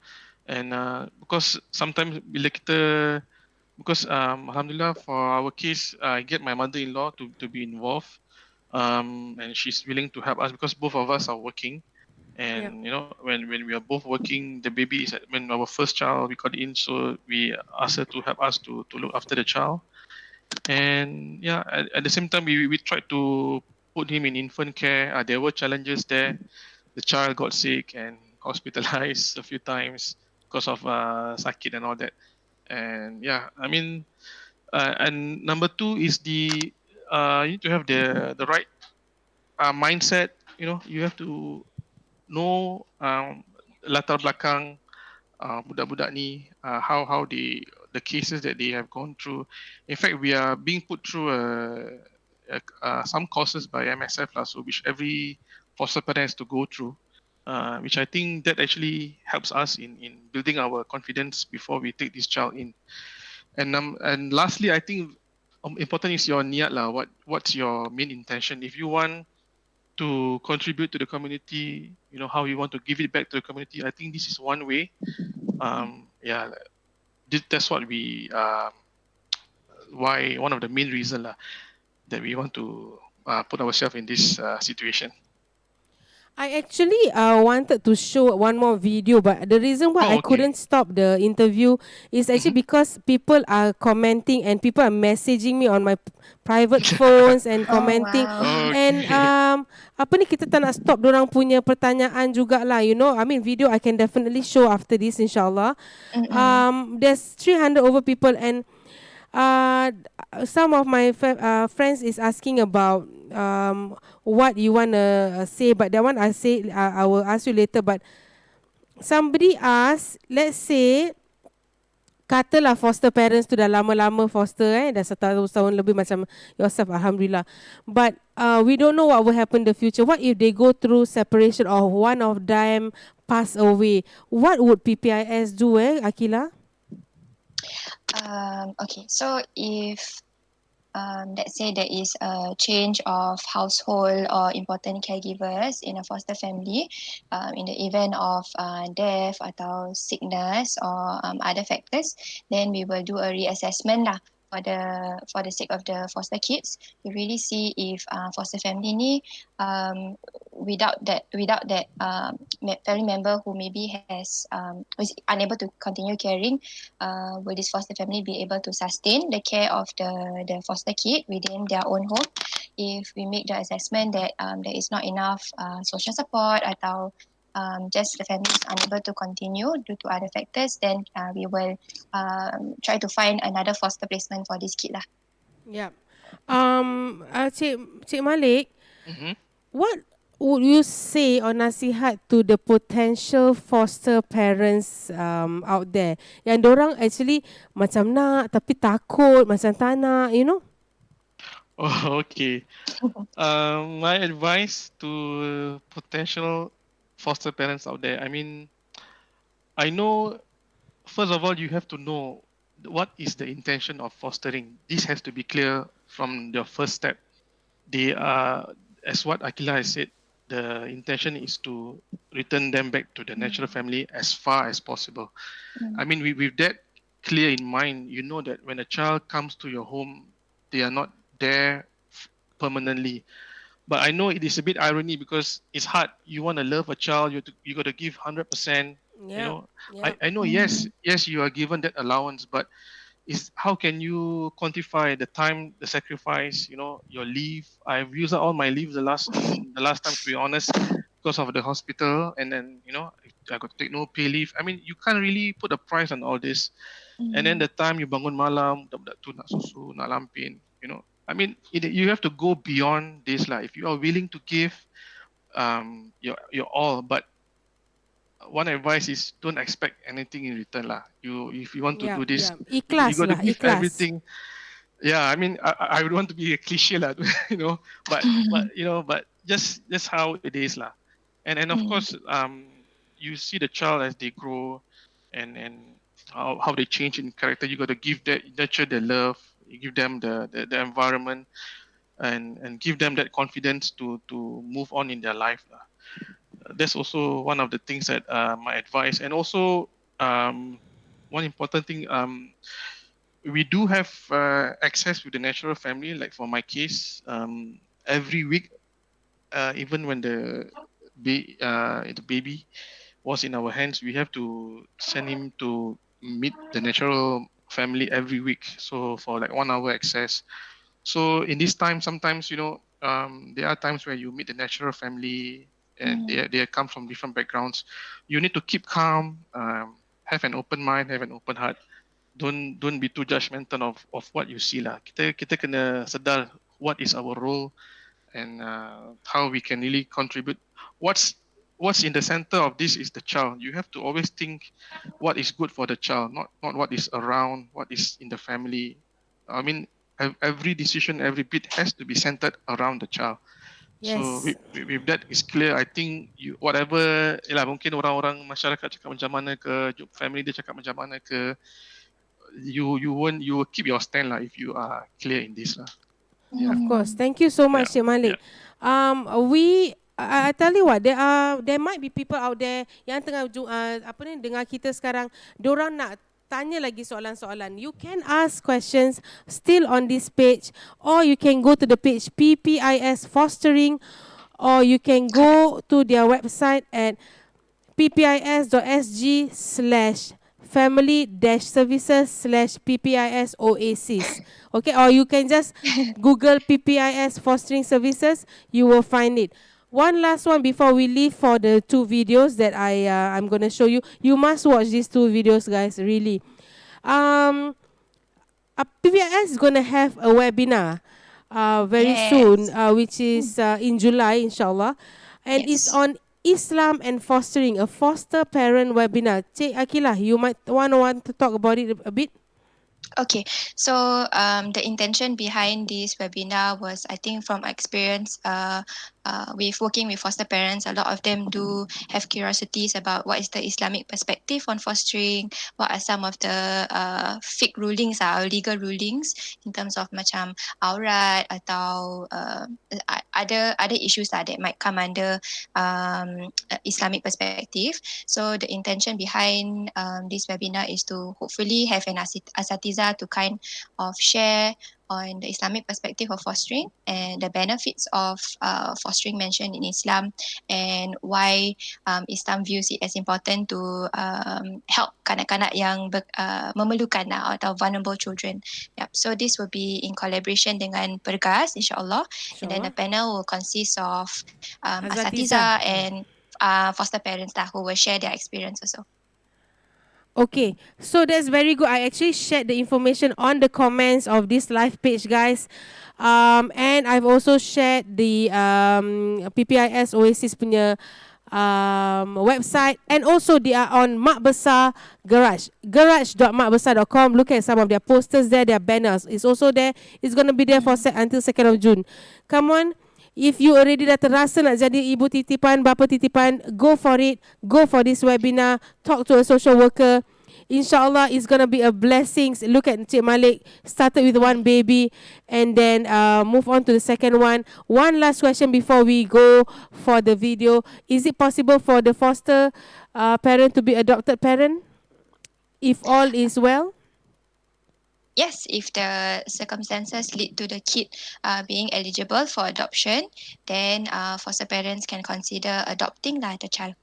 and because sometimes bila kita, because alhamdulillah for our case, I get my mother-in-law to be involved, and she's willing to help us because both of us are working, and you know when we are both working, the baby is when our first child we got in, so we asked her to help us to look after the child. And yeah, at the same time, we tried to put him in infant care. There were challenges there. The child got sick and hospitalized a few times because of sakit and all that. And yeah, I mean, and number two is you need to have the right mindset. You know, you have to know latar belakang budak-budak ni, how the cases that they have gone through. In fact, we are being put through some courses by MSF lah, so which every foster parent has to go through, which I think that actually helps us in building our confidence before we take this child in. And lastly, I think important is your niat lah. What's your main intention? If you want to contribute to the community, you know, how you want to give it back to the community, I think this is one way. Yeah, that's what we why one of the main reason lah that we want to put ourselves in this situation. I actually wanted to show one more video, but the reason why I couldn't stop the interview is actually because people are commenting and people are messaging me on my private phones and commenting. And apa ni, kita tak nak stop dorang punya pertanyaan jugalah, you know. I mean, video I can definitely show after this, inshallah. There's 300 over people, and some of my friends is asking about what you want to say, but that one I say I will ask you later. But somebody asked, let's say katalah foster parents tu dah lama-lama foster, dah setahun lebih macam yourself, alhamdulillah, but we don't know what will happen in the future. What if they go through separation or one of them pass away? What would PPIS do, Akila? Okay, so if let's say there is a change of household or important caregivers in a foster family, in the event of death atau sickness or other factors, then we will do a reassessment lah for the sake of the foster kids to really see if foster family ni without that family member who maybe is unable to continue caring, will this foster family be able to sustain the care of the foster kid within their own home. If we make the assessment that there is not enough social support atau just the family is unable to continue due to other factors, then we will try to find another foster placement for this kid lah. Yeah. Cik Malik, what would you say or nasihat to the potential foster parents out there yang dorang actually macam nak tapi takut, macam tak nak, you know? Oh, okay. My advice to potential foster parents out there, I mean, I know, first of all, you have to know what is the intention of fostering. This has to be clear from the first step. They are, as what Akila has said, the intention is to return them back to the natural family as far as possible. I mean, with that clear in mind, you know that when a child comes to your home, they are not there permanently. But I know it is a bit irony because it's hard. You want to love a child, you got to give 100%. You know, I know. Yes, you are given that allowance, but is how can you quantify the time, the sacrifice? You know, your leave. I've used up all my leave the last time, to be honest, because of the hospital, and then I got to take no pay leave. I mean, you can't really put a price on all this. And then the time you bangun malam, budak-budak tu nak susu, nak lampin, I mean, you have to go beyond this lah. If you are willing to give your all, but one advice is don't expect anything in return lah. If you want to do this, you Ikhlas got to lah, give ikhlas. everything. Yeah, I mean, I would want to be a cliche lah, but just how it is lah. And of course, you see the child as they grow, and how they change in character. You got to nurture their love. You give them the environment, and give them that confidence to move on in their life lah. That's also one of the things that my advice. And also, one important thing, we do have access with the natural family. Like for my case, every week, even when the baby was in our hands, we have to send him to meet the natural family every week. So for like 1 hour access. So in this time, sometimes there are times where you meet the natural family, and they come from different backgrounds. You need to keep calm, have an open mind, have an open heart. Don't be too judgmental of what you see lah. Kita kena sedar what is our role, and how we can really contribute. What's in the center of this is the child. You have to always think what is good for the child, not what is around, what is in the family. I mean, every decision, every bit has to be centered around the child. Yes. So with that is clear, I think whatever, mungkin orang-orang masyarakat cakap macam mana ke, family dia cakap macam mana ke, you will keep your stand lah if you are clear in this lah. Of course. Thank you so much, Cik Malik. I tell you what, there might be people out there yang tengah dengar kita sekarang, diorang nak tanya lagi soalan-soalan. You can ask questions still on this page, or you can go to the page PPIS Fostering, or you can go to their website at ppis.sg/family-services/PPIS Oasis. Okay, or you can just Google PPIS Fostering Services, you will find it. One last one before we leave for the 2 videos that I'm going to show you. You must watch these 2 videos, guys, really. PPIS is going to have a webinar very soon, which is in July, inshallah. And it's on Islam and Fostering, a foster parent webinar. Cik Akilah, you might want to talk about it a bit. Okay, so the intention behind this webinar was, I think, from experience with working with foster parents, a lot of them do have curiosities about what is the Islamic perspective on fostering, what are some of the fiqh rulings or legal rulings in terms of macam aurat atau other issues that might come under Islamic perspective. So the intention behind this webinar is to hopefully have an asatiza to kind of share on the Islamic perspective of fostering and the benefits of fostering mentioned in Islam, and why Islam views it as important to help kanak-kanak yang memerlukan atau vulnerable children. Yep. So this will be in collaboration dengan Pergas, insyaAllah. And then the panel will consist of asatiza and foster parents who will share their experience also. Okay, so that's very good. I actually shared the information on the comments of this live page, guys. And I've also shared the PPIS Oasis punya website, and also they are on Makbesar Garage, garage.makbesar.com. Look at some of their posters there, their banners. It's also there. It's going to be there for until 2nd of June. Come on. If you already dah terasa nak jadi ibu titipan, bapa titipan, go for it. Go for this webinar. Talk to a social worker. InsyaAllah, it's going to be a blessing. Look at Cik Malik. Started with 1 baby and then move on to the second one. One last question before we go for the video. Is it possible for the foster parent to be adopted parent if all is well? Yes, if the circumstances lead to the kid being eligible for adoption, then foster parents can consider adopting the child.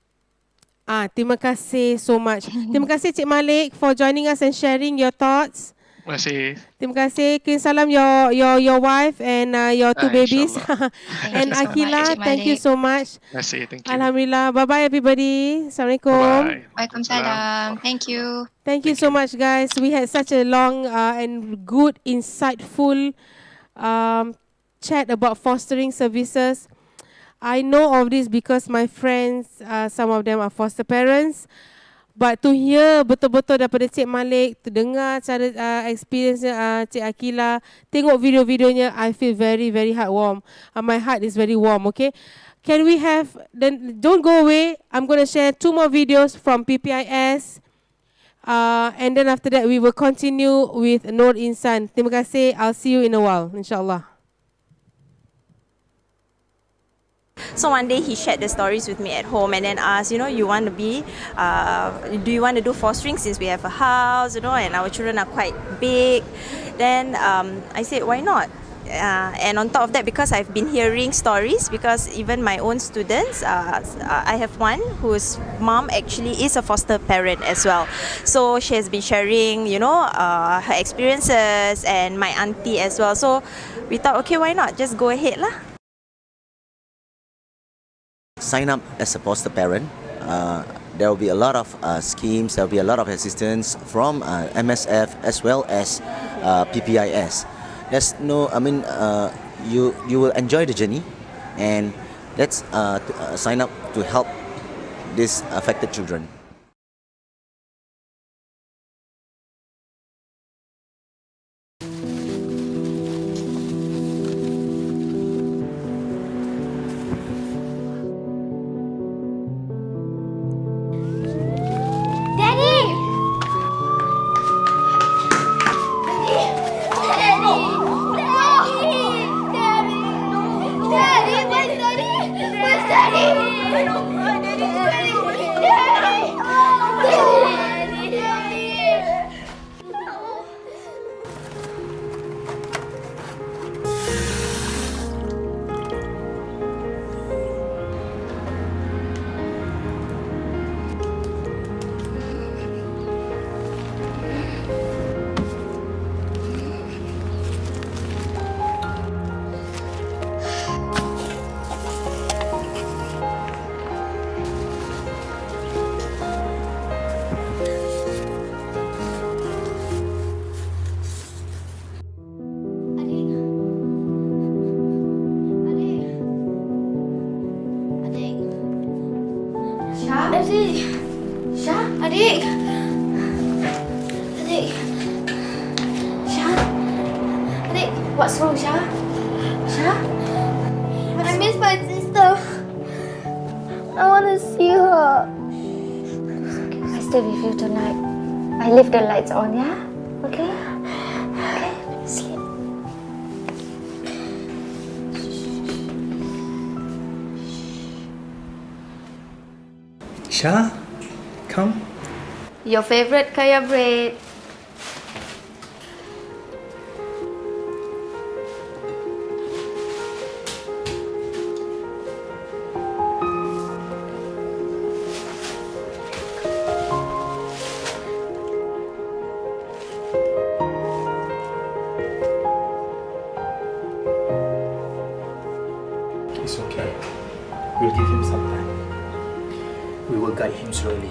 Terima kasih so much. Terima kasih Cik Malik for joining us and sharing your thoughts. Terima kasih. Terima kasih. Kirim salam your wife and your two babies. Thank And you so much, Akila, Cik thank you Malik. so much. Terima kasih. Thank you. Alhamdulillah. Bye-bye everybody. Assalamualaikum. Bye-bye. Waalaikumsalam. Thank you. Thank you so much, guys. We had such a long and good, insightful chat about fostering services. I know of this because my friends, some of them are foster parents. But to hear betul-betul daripada Cik Malik, to dengar cara experience Cik Akila, tengok video-videonya, I feel very, very heartwarm. My heart is very warm, okay? Can we have, then don't go away. I'm going to share 2 more videos from PPIS. And then after that, we will continue with Nur Insan. Terima kasih. I'll see you in a while, insyaAllah. So one day he shared the stories with me at home and then asked, you want to be, do you want to do fostering since we have a house, and our children are quite big. Then I said, why not? And on top of that, because I've been hearing stories, because even my own students, I have one whose mom actually is a foster parent as well. So she has been sharing, her experiences, and my auntie as well. So we thought, okay, why not? Just go ahead lah. Sign up as a foster parent. There will be a lot of schemes, there will be a lot of assistance from MSF as well as PPIS. There's no, you will enjoy the journey, and let's sign up to help these affected children. What's wrong, Shah? Shah? I miss my sister. I want to see her. I stay with you tonight. I leave the lights on, yeah? Okay? Okay, sleep. Shah, come. Your favorite kaya bread. It's okay. We'll give him some time. We will guide him slowly.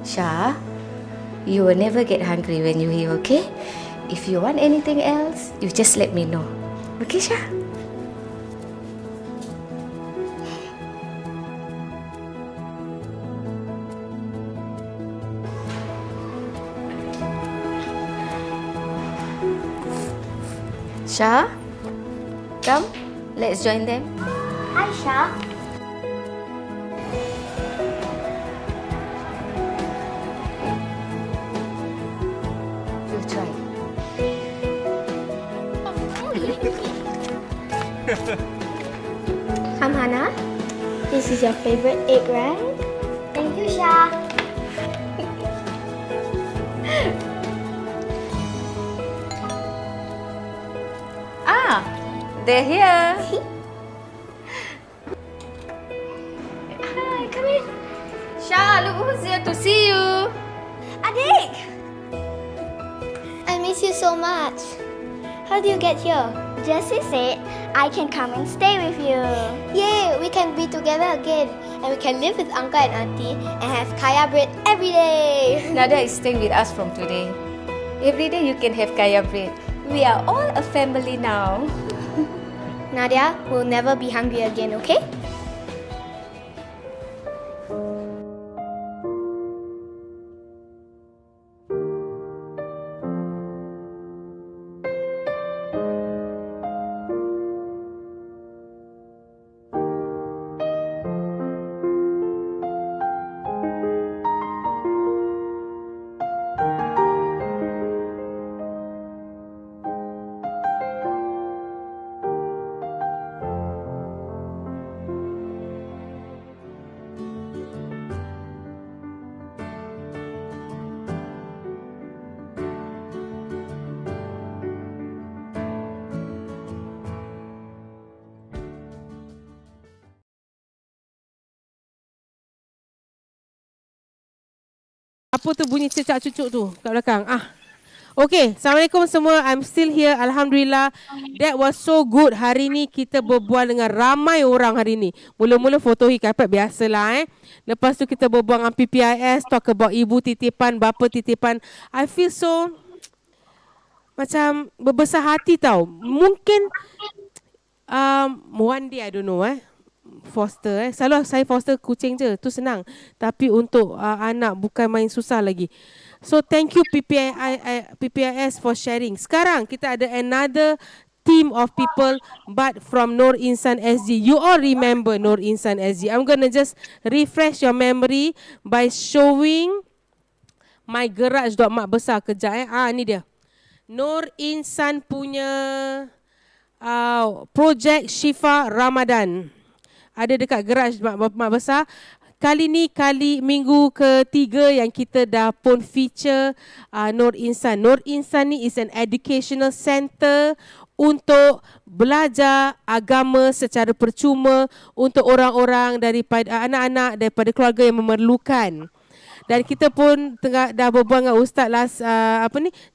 Shah, you will never get hungry when you're here, okay? If you want anything else, you just let me know. Okay, Shah? Shah, come, let's join them. Hi, Shah. You try. Come, Hannah. This is your favorite egg, right? Thank you, Shah. They're here. Fauziah to see you. Adik! I miss you so much. How do you get here? Jessie said I can come and stay with you. Yay, we can be together again. And we can live with Uncle and Auntie and have kaya bread every day. Nadia is staying with us from today. Every day you can have kaya bread. We are all a family now. Nadia will never be hungry again, okay? Apa tu bunyi cecak cucuk tu kat belakang? Okay, Assalamualaikum semua. I'm still here. Alhamdulillah. That was so good. Hari ni kita berbual dengan ramai orang hari ni. Mula-mula foto hikayat biasalah Lepas tu kita berbual dengan PPIS, talk about ibu titipan, bapa titipan. I feel so macam berbesar hati tau. Mungkin one day I don't know foster selalu saya foster kucing je, tu senang. Tapi untuk anak bukan main susah lagi. So thank you PPIS for sharing. Sekarang kita ada another team of people but from Nur Insan SG. You all remember Nur Insan SG. I'm gonna just refresh your memory by showing my garage Makbesar kejap ni dia. Nur Insan punya projek Syifa Ramadan. Ada dekat garaj Makbesar. Kali ni minggu ketiga yang kita dah pun feature Nur Insan. Nur Insan ni is an educational center untuk belajar agama secara percuma untuk orang-orang daripada anak-anak daripada keluarga yang memerlukan. Dan kita pun dah berbual dengan Ustaz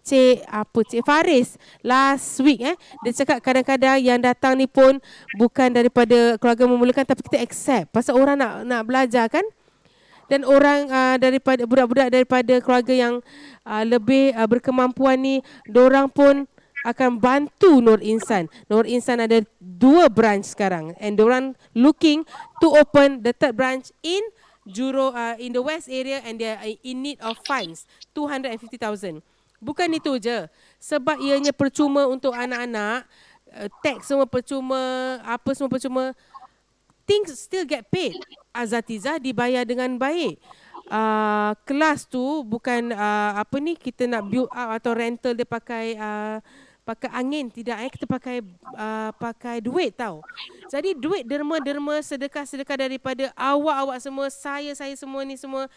Cik Faris last week Dia cakap kadang-kadang yang datang ni pun bukan daripada keluarga memerlukan, tapi kita accept pasal orang nak belajar kan. Dan orang daripada budak-budak daripada keluarga yang lebih berkemampuan ni, dorang pun akan bantu Nur Insan. Nur Insan ada 2 branch sekarang and dorang looking to open the 3rd branch in in the west area, and they are in need of funds 250,000. Bukan itu je, sebab ianya percuma untuk anak-anak, tax semua percuma, apa semua percuma, things still get paid. Azatizah dibayar dengan baik. Kelas tu bukan kita nak build up atau rental dia pakai angin, tidak kita pakai duit tau. Jadi duit derma sedekah daripada awak semua, saya semua ni semua,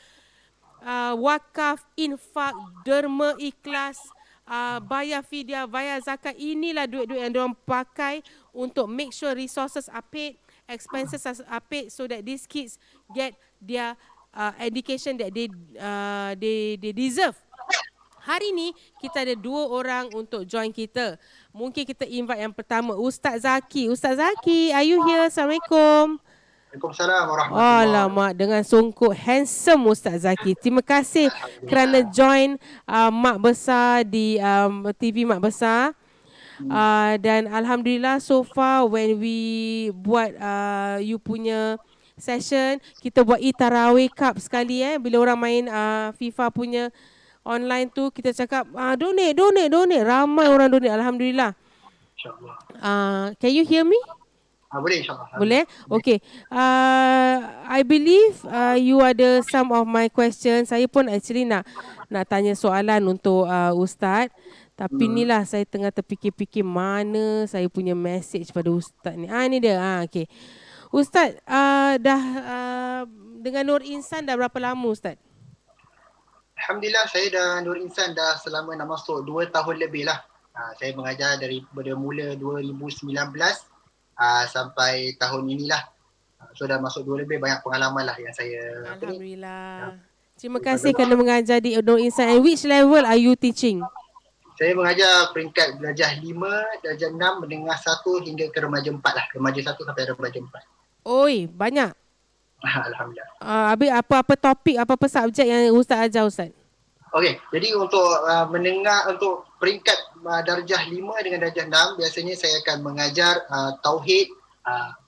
wakaf, infak, derma, ikhlas, bayar fidyah, bayar zakat, inilah duit-duit yang diorang pakai untuk make sure resources are paid, expenses are paid, so that these kids get their education that they deserve. Hari ni kita ada 2 orang untuk join kita. Mungkin kita invite yang pertama, Ustaz Zaki. Ustaz Zaki, are you here? Assalamualaikum. Waalaikumsalam warahmatullahi. Alamak, dengan songkok handsome Ustaz Zaki. Terima kasih kerana join Makbesar di TV Makbesar. Dan Alhamdulillah so far when we buat you punya session, kita buat Tarawih Cup sekali bila orang main FIFA punya online tu, kita cakap donate. Ramai orang donate, Alhamdulillah. InsyaAllah. Can you hear me? Boleh insyaAllah. Boleh? Okay. I believe you ada some of my questions. Saya pun actually nak tanya soalan untuk Ustaz. Tapi inilah saya tengah terfikir-fikir mana saya punya message pada Ustaz ni. Ni dia. Okay. Ustaz, dah dengan Nur Insan dah berapa lama Ustaz? Alhamdulillah, saya dan Nur Insan dah selama nak masuk 2 tahun lebih lah. Saya mengajar daripada mula 2019 sampai tahun inilah. So dah masuk 2 lebih, banyak pengalaman lah yang saya. Alhamdulillah. Terima kasih kerana mengajar di Nur Insan. And which level are you teaching? Saya mengajar peringkat darjah 5, darjah 6, menengah 1 hingga ke remaja 4 lah. Remaja 1 sampai remaja 4. Oi, banyak. Alhamdulillah. Habis apa-apa topik, apa-apa subjek yang Ustaz ajar, Ustaz? Okey, jadi untuk menengah, untuk peringkat darjah 5 dengan darjah 6, biasanya saya akan mengajar tauhid,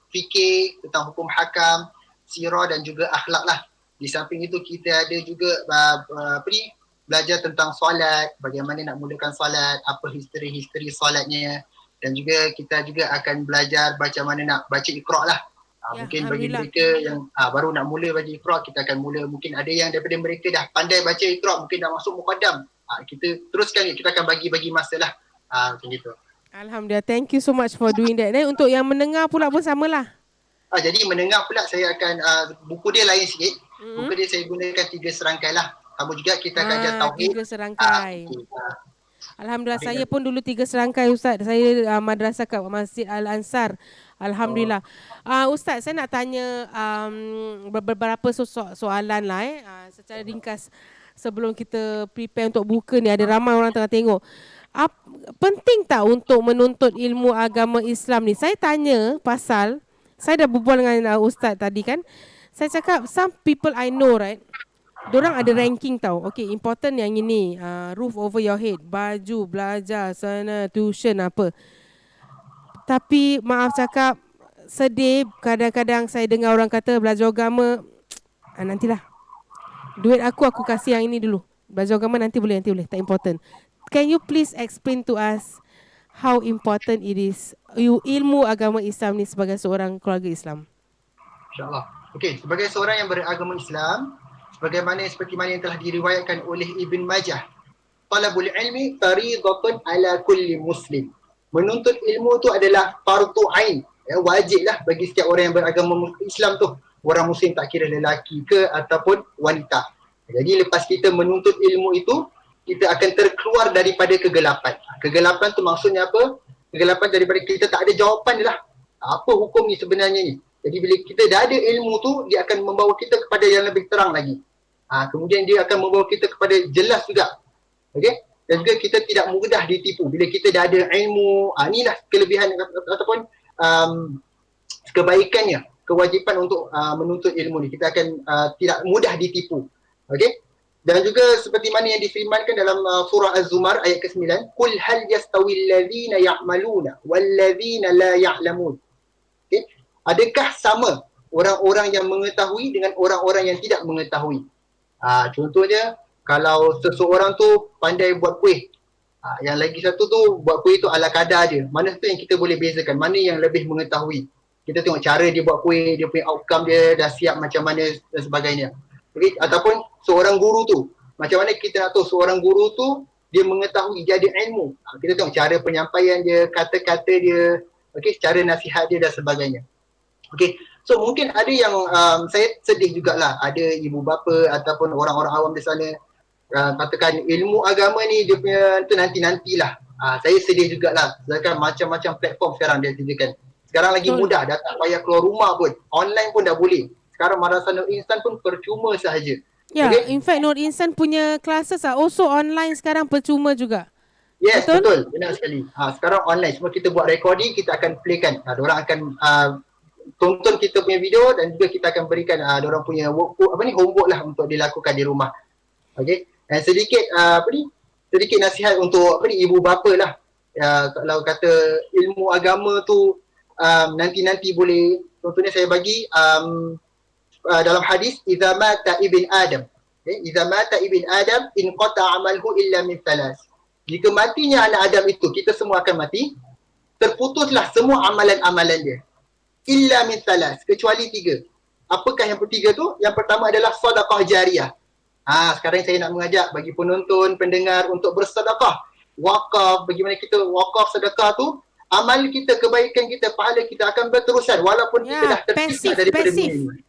fikir, tentang hukum hakam, sirah dan juga akhlak lah. Di samping itu kita ada juga belajar tentang solat, bagaimana nak mulakan solat, apa history solatnya, dan juga kita juga akan belajar macam mana nak baca Iqra' lah. Mungkin bagi mereka yang baru nak mula baca Iqra', kita akan mula, mungkin ada yang daripada mereka dah pandai baca Iqra', mungkin dah masuk muqaddam. Kita teruskan, kita akan bagi masa lah. Macam gitu. Alhamdulillah, thank you so much for doing that. Dan untuk yang menengah pula pun samalah. Jadi menengah pula saya akan, buku dia lain sikit. Buku dia saya gunakan 3 serangkai lah. Kamu juga kita akan ajar tauhid. 3 serangkai. Alhamdulillah, saya pun dulu 3 serangkai, Ustaz. Saya madrasah kat Masjid Al-Ansar. Alhamdulillah. Ustaz, saya nak tanya beberapa soalan lah secara ringkas sebelum kita prepare untuk buka ni. Ada ramai orang tengah tengok. Penting tak untuk menuntut ilmu agama Islam ni? Saya tanya pasal, saya dah berbual dengan Ustaz tadi kan. Saya cakap, some people I know, right, dorang ada ranking tau. Okay, important yang ini, roof over your head, baju, belajar, sana, tuition, apa. Tapi maaf cakap, sedih kadang-kadang saya dengar orang kata belajar agama, nantilah. Duit aku kasih yang ini dulu. Belajar agama nanti boleh, tak important. Can you please explain to us how important it is, ilmu agama Islam ni sebagai seorang keluarga Islam? InsyaAllah. Okey, sebagai seorang yang beragama Islam, seperti mana yang telah diriwayatkan oleh Ibn Majah, talabul ilmi faridatun ala kulli muslim. Menuntut ilmu tu adalah fardu ain, wajiblah bagi setiap orang yang beragama Islam tu, orang muslim tak kira lelaki ke ataupun wanita. Jadi lepas kita menuntut ilmu itu, kita akan terkeluar daripada kegelapan. Kegelapan tu maksudnya apa? Kegelapan daripada kita tak ada jawapan lah. Apa hukum ni sebenarnya ni? Jadi bila kita dah ada ilmu tu, dia akan membawa kita kepada yang lebih terang lagi. Kemudian dia akan membawa kita kepada jelas juga. Okey? Dan juga kita tidak mudah ditipu. Bila kita dah ada ilmu, inilah kelebihan ataupun kebaikannya, kewajipan untuk menuntut ilmu ni. Kita akan tidak mudah ditipu. Okey? Dan juga seperti mana yang difirmankan dalam surah Az-Zumar ayat ke-9, "Qul hal yastawil ladzina ya'maluna wal ladzina la ya'lamun." Okey? Adakah sama orang-orang yang mengetahui dengan orang-orang yang tidak mengetahui? Contohnya, kalau seseorang tu pandai buat kuih, yang lagi satu tu buat kuih tu ala kadar dia. Mana tu yang kita boleh bezakan? Mana yang lebih mengetahui? Kita tengok cara dia buat kuih, dia punya outcome dia dah siap macam mana dan sebagainya. Okay? Ataupun seorang guru tu, macam mana kita nak tahu seorang guru tu dia mengetahui, dia ada ilmu. Kita tengok cara penyampaian dia, kata-kata dia, cara nasihat dia dan sebagainya. Okay, so mungkin ada yang saya sedih jugalah, ada ibu bapa ataupun orang-orang awam di sana katakan ilmu agama ni dia punya tu nanti-nantilah. Saya sedih jugalah, sedangkan macam-macam platform sekarang dia sediakan. Sekarang lagi mudah, dah tak payah keluar rumah pun, online pun dah boleh. Sekarang madrasah Nur Insan pun percuma sahaja. Ya, in fact Nur Insan punya classes also online sekarang percuma juga. Yes, betul, benar sekali. Sekarang online, semua kita buat recording, kita akan playkan. Diorang akan tonton kita punya video dan juga kita akan berikan diorang punya homework lah untuk dilakukan di rumah. Okey. Dan sedikit sedikit nasihat untuk ibu bapa lah. Kalau kata ilmu agama tu nanti-nanti boleh, contohnya saya bagi dalam hadis, idza mata ibn Adam, idza mata ibn Adam in qata amalhu illa min thalas. Jika matinya anak Adam itu, kita semua akan mati, terputuslah semua amalan-amalan dia. Illa min thalas, kecuali 3. Apakah yang ketiga tu? Yang pertama adalah sedekah jariah. Sekarang saya nak mengajak bagi penonton, pendengar untuk bersedekah. Wakaf, bagaimana kita wakaf sedekah tu, amal kita, kebaikan kita, pahala kita akan berterusan walaupun kita dah terpisah daripada dunia ini.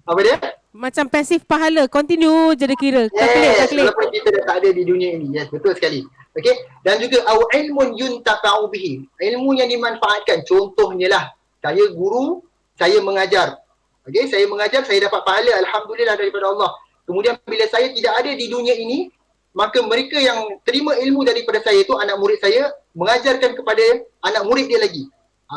Apa dia? Macam pasif pahala, continue je dia kira. Yes, walaupun kita dah tak ada di dunia ini. Yes, betul sekali. Okey, dan juga au ilmun yuntafa'u bihi. Ilmu yang dimanfaatkan. Contohnya lah, saya guru, saya mengajar. Okey, saya mengajar, saya dapat pahala alhamdulillah daripada Allah. Kemudian bila saya tidak ada di dunia ini, maka mereka yang terima ilmu daripada saya itu, anak murid saya, mengajarkan kepada anak murid dia lagi.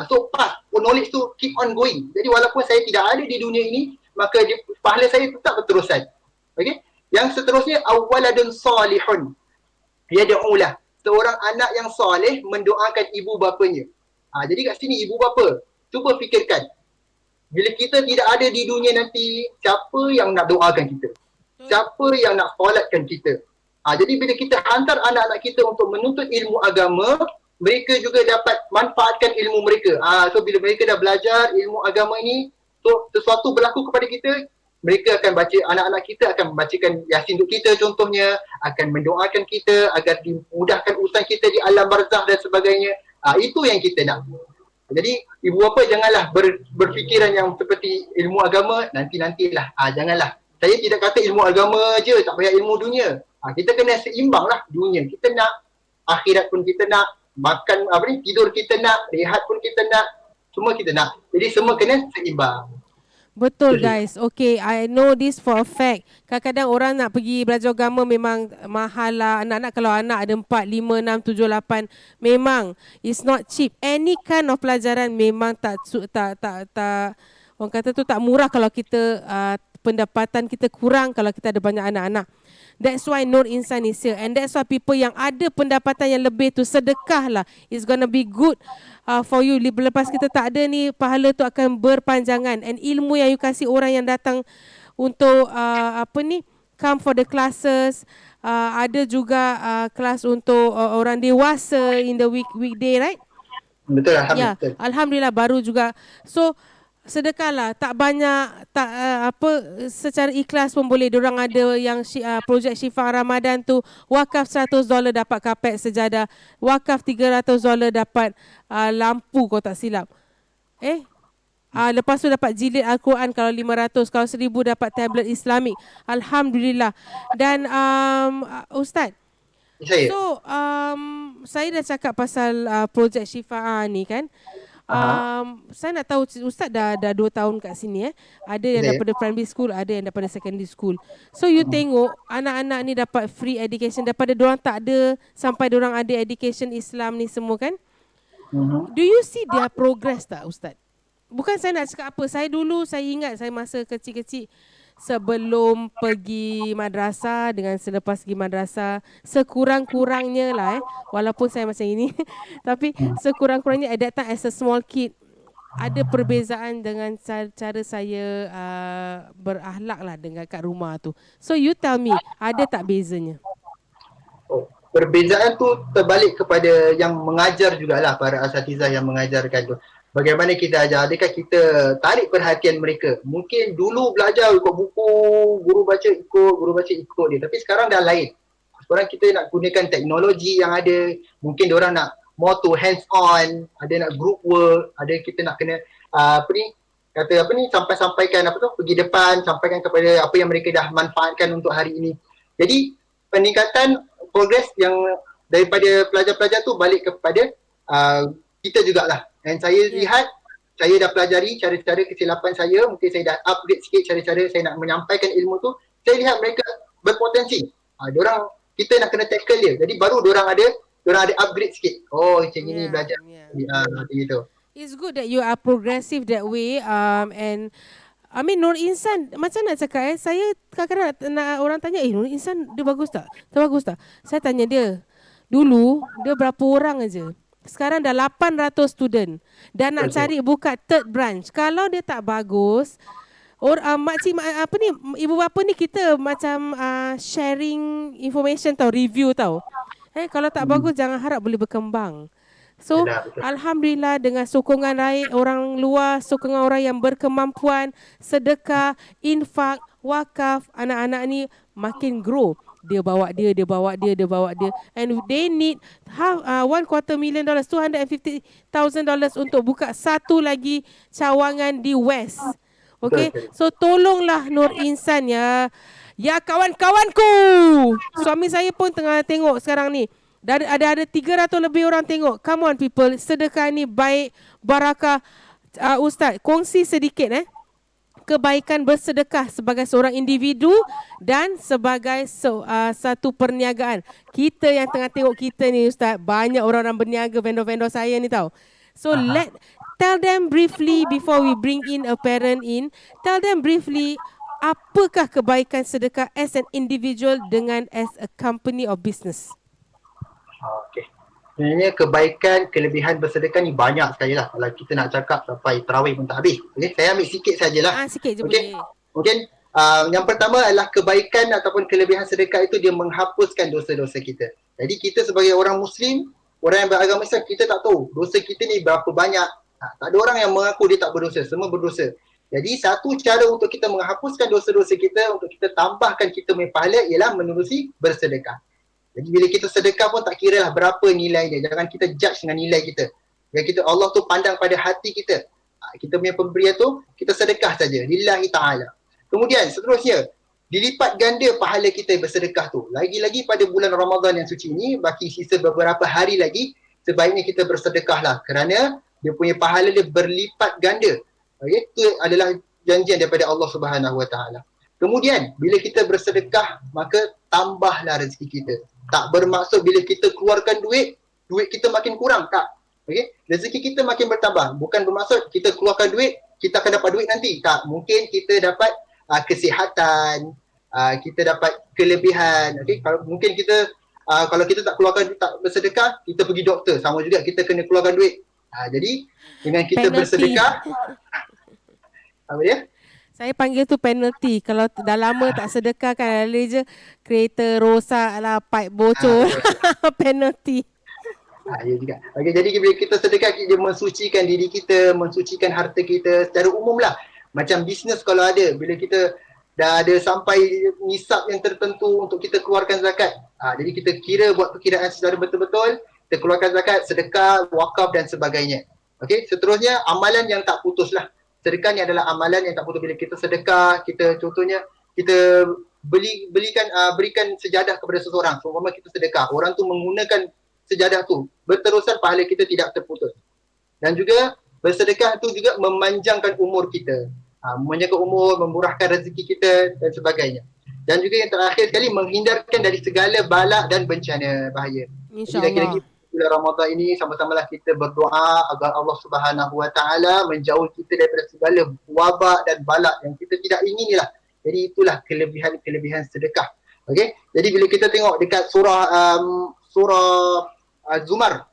So knowledge tu keep on going. Jadi walaupun saya tidak ada di dunia ini, maka pahala saya tetap berterusan. Okay? Yang seterusnya, awaladun salihun yad'ulah. Seorang anak yang soleh mendoakan ibu bapanya. Jadi kat sini ibu bapa, cuba fikirkan. Bila kita tidak ada di dunia nanti, siapa yang nak doakan kita? Siapa yang nak solatkan kita? Jadi bila kita hantar anak-anak kita untuk menuntut ilmu agama, mereka juga dapat manfaatkan ilmu mereka. So bila mereka dah belajar ilmu agama ini, so sesuatu berlaku kepada kita, mereka akan baca, anak-anak kita akan membacakan Yasin untuk kita contohnya, akan mendoakan kita agar dimudahkan urusan kita di alam barzah dan sebagainya. Itu yang kita nak. Jadi ibu bapa janganlah berfikiran yang seperti ilmu agama nanti-nantilah. Janganlah. Saya tidak kata ilmu agama je, tak payah ilmu dunia. Kita kena seimbang lah dunia. Kita nak, akhirat pun kita nak, makan tidur kita nak, rehat pun kita nak, semua kita nak. Jadi semua kena seimbang. Betul guys. Okay, I know this for a fact. Kadang-kadang orang nak pergi belajar agama memang mahal lah. Anak-anak, kalau anak ada 4, 5, 6, 7, 8, memang it's not cheap. Any kind of pelajaran memang tak orang kata tu tak murah kalau kita pendapatan kita kurang, kalau kita ada banyak anak-anak. That's why Nur Insan is here. And that's why people yang ada pendapatan yang lebih tu, sedekah lah. It's gonna be good for you. Lepas kita tak ada ni, pahala tu akan berpanjangan. And ilmu yang you kasih orang yang datang untuk come for the classes. Ada juga kelas untuk orang dewasa in the weekday, right? Betul, alhamdulillah. Ya, alhamdulillah baru juga. So sedekahlah, tak banyak, tak secara ikhlas pun boleh. Diorang ada yang projek Syifa Ramadan tu, wakaf $100 dapat kapet sejadah, wakaf $300 dapat lampu kalau tak silap. Lepas tu dapat jilid Al-Quran kalau 500, kalau 1000 dapat tablet Islamik. Alhamdulillah. Dan Ustaz, so saya dah cakap pasal projek Syifa ni kan. Saya nak tahu, Ustaz dah 2 tahun kat sini. Ada yang daripada primary school, ada yang daripada secondary school. So you tengok anak-anak ni dapat free education daripada diorang tak ada sampai diorang ada education Islam ni semua kan. Do you see their progress tak Ustaz? Bukan saya nak cakap apa, saya dulu saya ingat saya masa kecil-kecil, sebelum pergi madrasah dengan selepas pergi madrasah, sekurang-kurangnya lah walaupun saya macam ini tapi sekurang-kurangnya at that time as a small kid, ada perbezaan dengan cara saya berakhlak lah dengan kat rumah tu. So you tell me, ada tak bezanya? Perbezaan tu terbalik kepada yang mengajar jugalah, para asatizah yang mengajarkan tu. Bagaimana kita ajar, adakah kita tarik perhatian mereka? Mungkin dulu belajar ikut buku, guru baca ikut dia. Tapi sekarang dah lain. Sekarang kita nak gunakan teknologi yang ada. Mungkin diorang nak more to hands on, ada nak group work, ada kita nak kena sampaikan pergi depan, sampaikan kepada apa yang mereka dah manfaatkan untuk hari ini. Jadi peningkatan progres yang daripada pelajar-pelajar tu balik kepada kita jugalah. Dan saya lihat, saya dah pelajari cara-cara kesilapan saya, mungkin saya dah upgrade sikit cara-cara saya nak menyampaikan ilmu tu. Saya lihat mereka berpotensi. Kita nak kena tackle dia. Jadi baru diorang ada upgrade sikit. Macam ni belajar. Gitu. It's good that you are progressive that way. And I mean Nur Insan, macam nak cakap saya kadang-kadang nak orang tanya, Nur Insan dia bagus tak? Dia bagus tak? Saya tanya dia, dulu dia berapa orang aja? Sekarang dah 800 student dan nak cari buka third branch. Kalau dia tak bagus, makcik ibu bapa ni kita macam sharing information tau, review tau. Kalau tak bagus jangan harap boleh berkembang. So alhamdulillah dengan sokongan orang luar, sokongan orang yang berkemampuan, sedekah, infak, wakaf, anak-anak ni makin grow. Dia bawa dia. And they need $250,000 untuk buka satu lagi cawangan di West. Okay, so tolonglah Nur Insan ya. Ya kawan-kawanku. Suami saya pun tengah tengok sekarang ni. Ada 300 lebih orang tengok. Come on people, sedekah ni baik, barakah. Ustaz, kongsi sedikit kebaikan bersedekah sebagai seorang individu dan sebagai satu perniagaan. Kita yang tengah tengok kita ni Ustaz, banyak orang-orang berniaga, vendor-vendor saya ni tahu. So tell them briefly before we bring in a parent in, tell them briefly apakah kebaikan sedekah as an individual dengan as a company or business. Okey. Sebenarnya kebaikan, kelebihan bersedekah ni banyak sekali lah. Kalau kita nak cakap sampai tarawih pun tak habis. Okay? Saya ambil sikit sajalah. Sikit je okay? boleh. Mungkin yang pertama adalah kebaikan ataupun kelebihan sedekah itu dia menghapuskan dosa-dosa kita. Jadi kita sebagai orang Muslim, orang yang beragama Islam, kita tak tahu dosa kita ni berapa banyak. Tak ada orang yang mengaku dia tak berdosa. Semua berdosa. Jadi satu cara untuk kita menghapuskan dosa-dosa kita, untuk kita tambahkan kita punya pahala ialah menerusi bersedekah. Jadi bila kita sedekah pun tak kira lah berapa nilainya. Jangan kita judge dengan nilai kita. Yang kita, Allah tu pandang pada hati kita. Kita punya pemberian tu, kita sedekah saja. Lillahi ta'ala. Kemudian seterusnya, dilipat ganda pahala kita bersedekah tu. Lagi-lagi pada bulan Ramadan yang suci ini, baki sisa beberapa hari lagi, sebaiknya kita bersedekah lah. Kerana dia punya pahala dia berlipat ganda. Okay? Itu adalah janjian daripada Allah Subhanahu Wa Taala. Kemudian, bila kita bersedekah, maka tambahlah rezeki kita. Tak bermaksud bila kita keluarkan duit kita makin kurang. Tak. Okay? Rezeki kita makin bertambah. Bukan bermaksud kita keluarkan duit, kita akan dapat duit nanti. Tak. Mungkin kita dapat kesihatan, kita dapat kelebihan. Okay? Mungkin kita, kalau kita tak keluarkan, tak bersedekah, kita pergi doktor. Sama juga kita kena keluarkan duit. Jadi, dengan kita bersedekah, apa dia? Saya panggil tu penalty. Kalau dah lama tak sedekah kan, ada je kereta rosak lah, pipe bocor. Penalty. Ya juga. Okay, jadi bila kita sedekah, dia mensucikan diri kita, mensucikan harta kita secara umum lah. Macam bisnes kalau ada, bila kita dah ada sampai nisab yang tertentu untuk kita keluarkan zakat. Jadi kita buat perkiraan secara betul-betul, kita keluarkan zakat, sedekah, wakaf dan sebagainya. Okay, seterusnya amalan yang tak putus lah. Sedekah ni adalah amalan yang tak putus. Bila kita sedekah, kita contohnya kita berikan sejadah kepada seseorang. Seumpama kita sedekah, orang tu menggunakan sejadah tu, berterusan pahala kita tidak terputus. Dan juga bersedekah tu juga memanjangkan umur kita. Memanjangkan umur, memurahkan rezeki kita dan sebagainya. Dan juga yang terakhir sekali, menghindarkan dari segala bala dan bencana bahaya. InsyaAllah. Jadi lagi-lagi bulan Ramadan ini sama-samalah kita berdoa agar Allah Subhanahu Wa Taala menjauh kita daripada segala wabak dan balak yang kita tidak inginilah. Jadi itulah kelebihan sedekah. Okey. Jadi bila kita tengok dekat surah Zumar,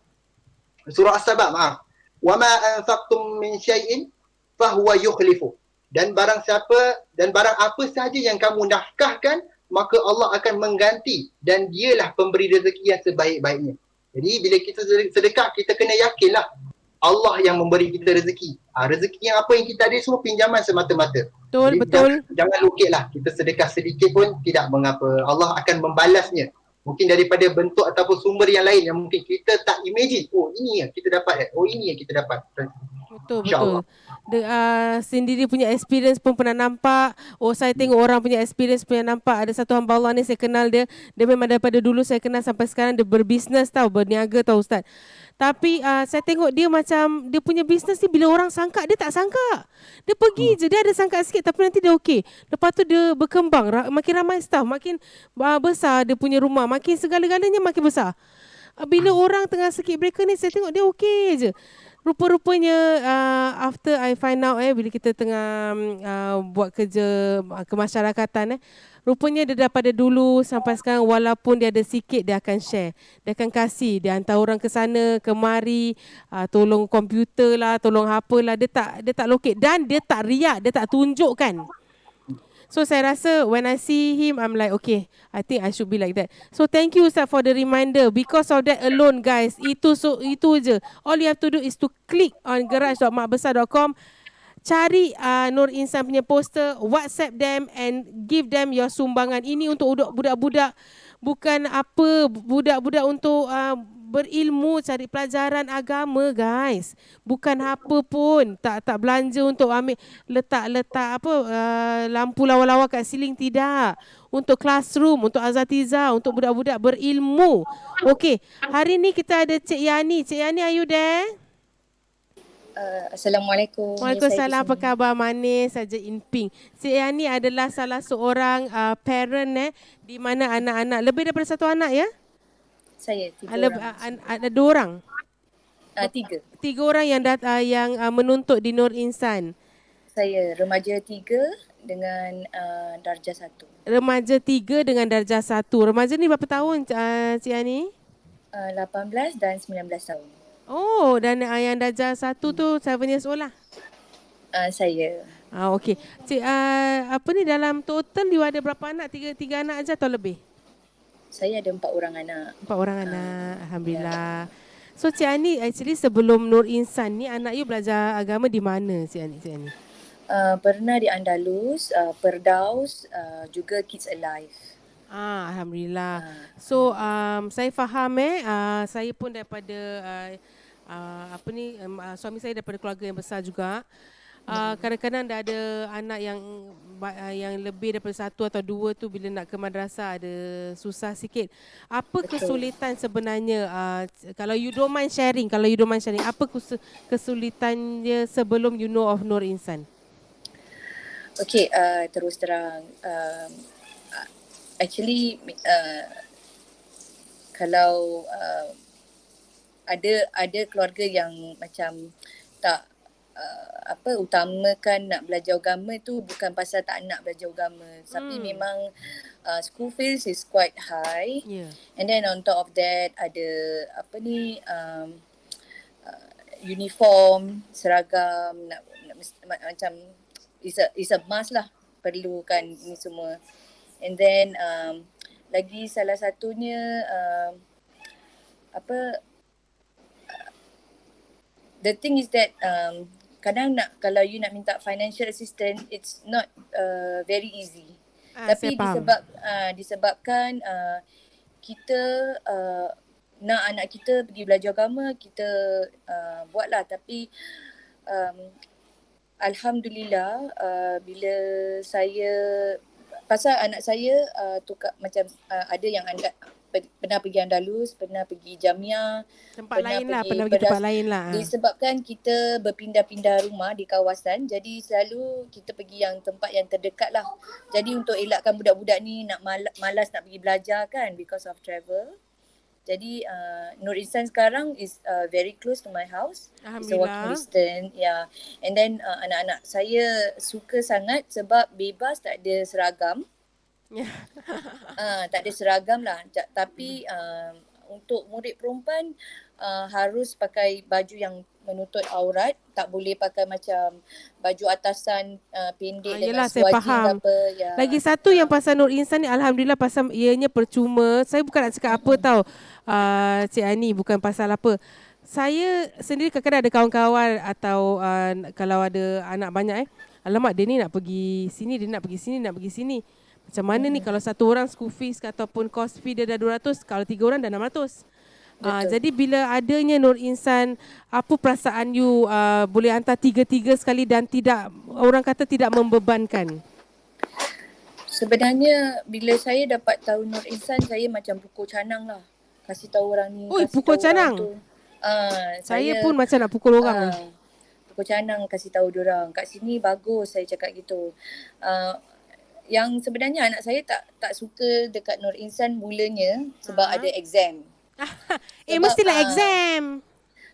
surah As-Saba, maaf. Wa ma anfaqtum min syai'in fahuwa yukhlifu. Dan barang apa sahaja yang kamu nafkahkan, maka Allah akan mengganti dan dialah pemberi rezeki yang sebaik-baiknya. Jadi bila kita sedekah, kita kena yakinlah Allah yang memberi kita rezeki. Rezeki yang apa yang kita ada semua pinjaman semata-mata. Betul, jadi, betul. Jangan lukitlah. Kita sedekah sedikit pun tidak mengapa. Allah akan membalasnya. Mungkin daripada bentuk ataupun sumber yang lain yang mungkin kita tak imagine. Oh ini yang kita dapat. Oh ini yang kita dapat. Betul, betul. Sendiri punya experience pun pernah nampak. Oh saya tengok orang punya experience punya nampak. Ada satu hamba Allah ni saya kenal dia. Dia memang daripada dulu saya kenal sampai sekarang dia berbisnes tau, berniaga tau Ustaz. Tapi saya tengok dia macam dia punya bisnes ni bila orang sangka dia tak sangka. Dia pergi je, dia ada sangka sikit tapi nanti dia okey. Lepas tu dia berkembang, makin ramai staff, makin besar dia punya rumah, makin segala-galanya makin besar. Bila orang tengah circuit breaker ni saya tengok dia okey je. Rupa-rupanya after I find out bila kita tengah buat kerja kemasyarakatan rupanya dia daripada dulu sampai sekarang walaupun dia ada sikit dia akan share. Dia akan kasih, dia hantar orang ke sana kemari, tolong komputer lah, tolong apalah, dia tak lokek dan dia tak riak, dia tak tunjukkan. So saya rasa when I see him, I'm like, okay, I think I should be like that. So thank you Ustaz for the reminder. Because of that alone guys, itu je. All you have to do is to click on garage.makbesar.com, cari Nur Insan punya poster, WhatsApp them and give them your sumbangan. Ini untuk budak-budak, bukan apa, budak-budak untuk berilmu, cari pelajaran agama guys. Bukan apa pun, tak belanja untuk ambil letak lampu lawa-lawa kat siling, tidak. Untuk classroom, untuk azatiza, untuk budak-budak berilmu. Okey, hari ni kita ada Cik Yani. Cik Yani, are you there? Assalamualaikum. Ya, saya di Waalaikumsalam, apa sini. khabar? Manis saja in pink. Si Yani adalah salah seorang parent di mana anak-anak lebih daripada satu anak ya? Saya tiga orang. Ada 2 orang. Tiga. 3 orang yang menuntut di Nur Insan. Saya remaja 3 dengan darjah 1. Remaja 3 dengan darjah 1. Remaja ni berapa tahun Cik Yani? 18 dan 19 tahun. Oh, dan yang darjah 1 tu 7 years old lah. Saya. Okey. Cik, apa ni dalam total you ada berapa anak? 3 anak aja atau lebih? Saya ada 4 orang anak. 4 orang anak. Alhamdulillah. So Cik Ani, actually sebelum Nur Insan ni anak you belajar agama di mana Cik Ani? Pernah di Andalus, Perdaus, juga Kids Alive. Alhamdulillah. So saya faham saya pun daripada suami saya daripada keluarga yang besar juga. Kadang-kadang dah ada anak yang lebih daripada 1 atau 2 tu bila nak ke madrasah ada susah sikit. Apa kesulitan sebenarnya kalau you don't mind sharing, apa kesulitannya sebelum you know of Nur Insan? Okey, terus terang actually kalau ada keluarga yang macam tak utamakan nak belajar agama tu bukan pasal tak nak belajar agama, tapi memang school fees is quite high. And then on top of that ada uniform, seragam, macam is a must lah, perlukan ini semua. And then lagi salah satunya the thing is that kadang kalau you nak minta financial assistance, it's not very easy. Tapi disebabkan kita nak anak kita pergi belajar agama, kita buatlah. Tapi alhamdulillah bila saya, pasal anak saya tukar macam ada yang pernah pergi Andalus, pernah pergi Jamiah, pernah pergi tempat lain lah. Disebabkan kita berpindah-pindah rumah di kawasan, jadi selalu kita pergi yang tempat yang terdekat lah. Jadi untuk elakkan budak-budak ni nak malas nak pergi belajar kan, because of travel. Jadi Nur Insan sekarang is very close to my house. It's a walking distance. Yeah. And then anak-anak saya suka sangat sebab bebas, tak ada seragam. Tak ada seragam lah. Tapi untuk murid perempuan harus pakai baju yang menutup aurat. Tak boleh pakai macam baju atasan pendek dengan seluar jeans apa. Ya. Lagi satu yang pasal Nur Insan ni, alhamdulillah pasal ianya percuma. Saya bukan nak cakap apa tau Cik Ani, bukan pasal apa. Saya sendiri kadang-kadang ada kawan-kawan atau kalau ada anak banyak alamak dia ni nak pergi sini, dia nak pergi sini, nak pergi sini. Macam mana ni kalau satu orang school fees ataupun course fee dia dah 200, kalau 3 orang dah 600. Jadi bila adanya Nur Insan, apa perasaan you boleh hantar 3 sekali dan tidak, orang kata tidak membebankan? Sebenarnya bila saya dapat tahu Nur Insan, saya macam pukul canang lah. Kasih tahu orang ni. Pukul canang? Saya pun macam nak pukul orang. Pukul canang kasih tahu diorang. Kat sini bagus, saya cakap gitu. Yang sebenarnya anak saya tak suka dekat Nur Insan mulanya sebab ada exam. Mestilah exam.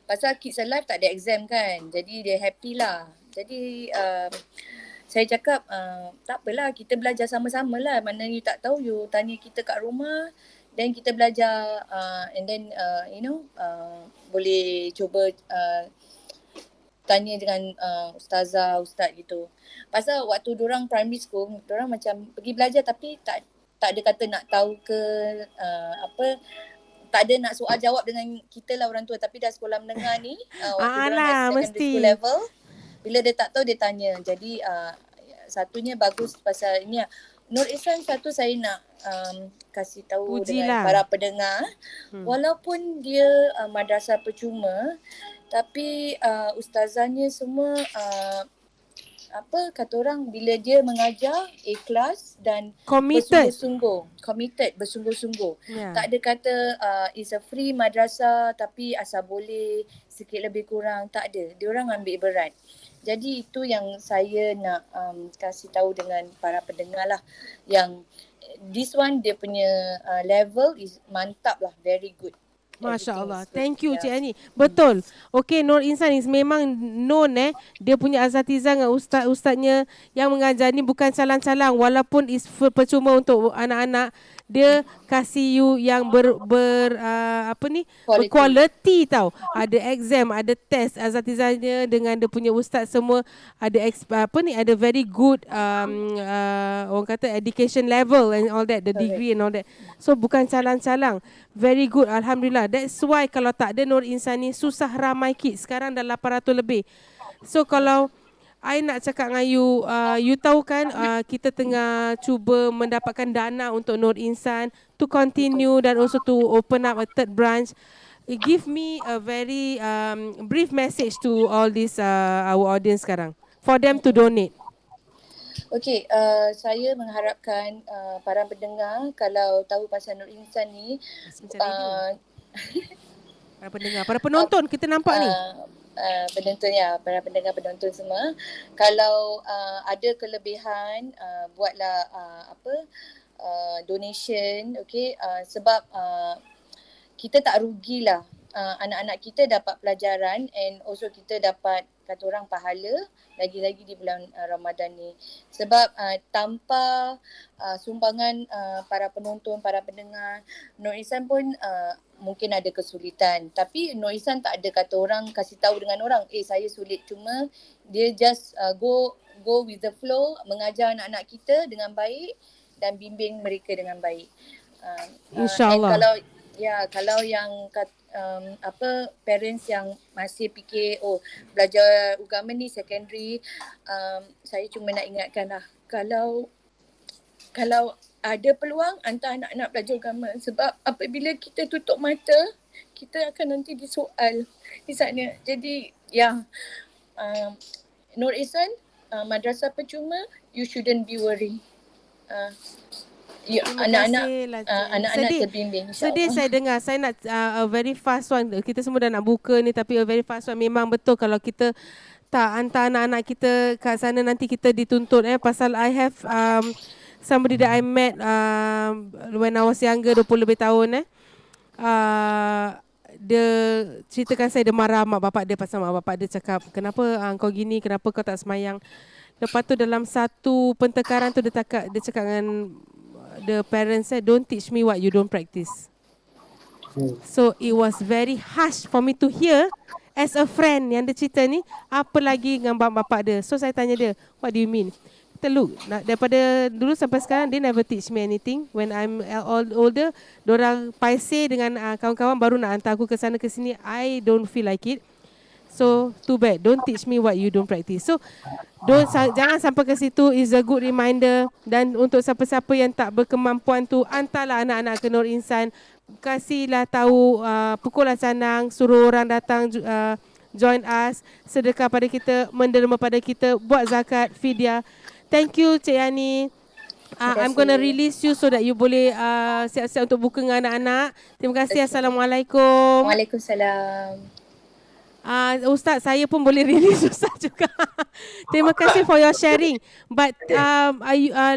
Pasal Kids Alive tak ada exam kan. Jadi dia happy lah. Jadi saya cakap tak apalah, kita belajar sama-sama lah. Mana you tak tahu, you tanya kita kat rumah. Dan kita belajar and then boleh cuba tanya dengan ustazah, ustaz gitu. Pasal waktu diorang primary school, diorang macam pergi belajar tapi tak ada kata nak tahu ke tak ada nak soal jawab dengan kita lah orang tua. Tapi dah sekolah menengah ni, waktu diorang secondary school level, bila dia tak tahu dia tanya. Jadi satunya bagus pasal ini lah. Nur Insan satu saya nak kasih tahu dengan para pendengar, walaupun dia madrasah percuma, tapi ustazahnya semua kata orang, bila dia mengajar ikhlas dan bersungguh-sungguh. Tak ada kata it's a free madrasah tapi asal boleh sikit lebih kurang, tak ada. Diorang ambil berat. Jadi itu yang saya nak kasih tahu dengan para pendengar lah, yang this one dia punya level is mantap lah, very good. Masya Everything Allah. is good. Thank you Yeah. Cik Ani. Betul. Okay, Nur Insan is memang known dia punya asatizah dengan ustaz-ustaznya yang mengajar ni bukan calang-calang, walaupun is percuma untuk anak-anak. Dia kasih you yang berkualiti tau. Ada exam, ada test asatizahnya dengan dia punya ustaz semua ada ada very good orang kata education level and all that, the degree and all that. So bukan calang-calang. Very good, alhamdulillah. That's why kalau tak ada Nur Insan ni susah ramai kids. Sekarang dah 800 lebih. So kalau I nak cakap dengan you, you tahu kan kita tengah cuba mendapatkan dana untuk Nur Insan to continue dan also to open up a third branch. Give me a very brief message to all this our audience sekarang for them to donate. Okey, saya mengharapkan para pendengar kalau tahu pasal Nur Insan ni, para pendengar, para penonton kita nampak ni. Penonton ya, para pendengar-penonton semua, kalau ada kelebihan, buatlah donation, okey, sebab kita tak rugilah. Anak-anak kita dapat pelajaran and also kita dapat kata orang pahala lagi-lagi di bulan Ramadan ni. Sebab tanpa sumbangan para penonton, para pendengar, Nur Ihsan pun mungkin ada kesulitan. Tapi Nur Ihsan tak ada kata orang kasih tahu dengan orang, saya sulit. Cuma dia just go with the flow, mengajar anak-anak kita dengan baik dan bimbing mereka dengan baik. InsyaAllah. Kalau yang parents yang masih fikir belajar agama ni secondary, saya cuma nak ingatkan lah, kalau ada peluang hantar anak-anak belajar agama, sebab apabila kita tutup mata kita akan nanti disoal di sana. Jadi Nur Ihsan, madrasah percuma, you shouldn't be worry. Anak-anak terbimbing, insyaAllah. Sedih saya dengar. Saya nak a very fast one. Kita semua dah nak buka ni, tapi a very fast one. Memang betul kalau kita tak hantar anak-anak kita kat sana, nanti kita dituntut. Pasal I have somebody that I met when I was younger, 20 lebih tahun. Dia ceritakan saya, dia marah mak bapak dia pasal mak bapak dia cakap, kenapa kau gini, kenapa kau tak semayang. Lepas tu dalam satu pentekaran tu dia cakap dengan the parents said, don't teach me what you don't practice. So it was very harsh for me to hear as a friend yang dia cerita ni, apa lagi dengan bapak dia. So saya tanya dia, what do you mean? Kita look, daripada dulu sampai sekarang dia never teach me anything. When I'm older, diorang paise dengan kawan-kawan baru nak hantar aku ke sana ke sini. I don't feel like it. So too bad, don't teach me what you don't practice. So jangan sampai ke situ, is a good reminder. Dan untuk siapa-siapa yang tak berkemampuan tu, hantarlah anak-anak ke Nur Insan. Kasihlah tahu, pukullah canang, suruh orang datang join us, sedekah pada kita, menderma pada kita, buat zakat, fidyah. Thank you Cik Yani. I'm gonna release you so that you boleh siap-siap untuk buka dengan anak-anak. Terima kasih. Assalamualaikum. Waalaikumsalam. Ustaz, saya pun boleh release Ustaz juga. Terima kasih for your sharing. But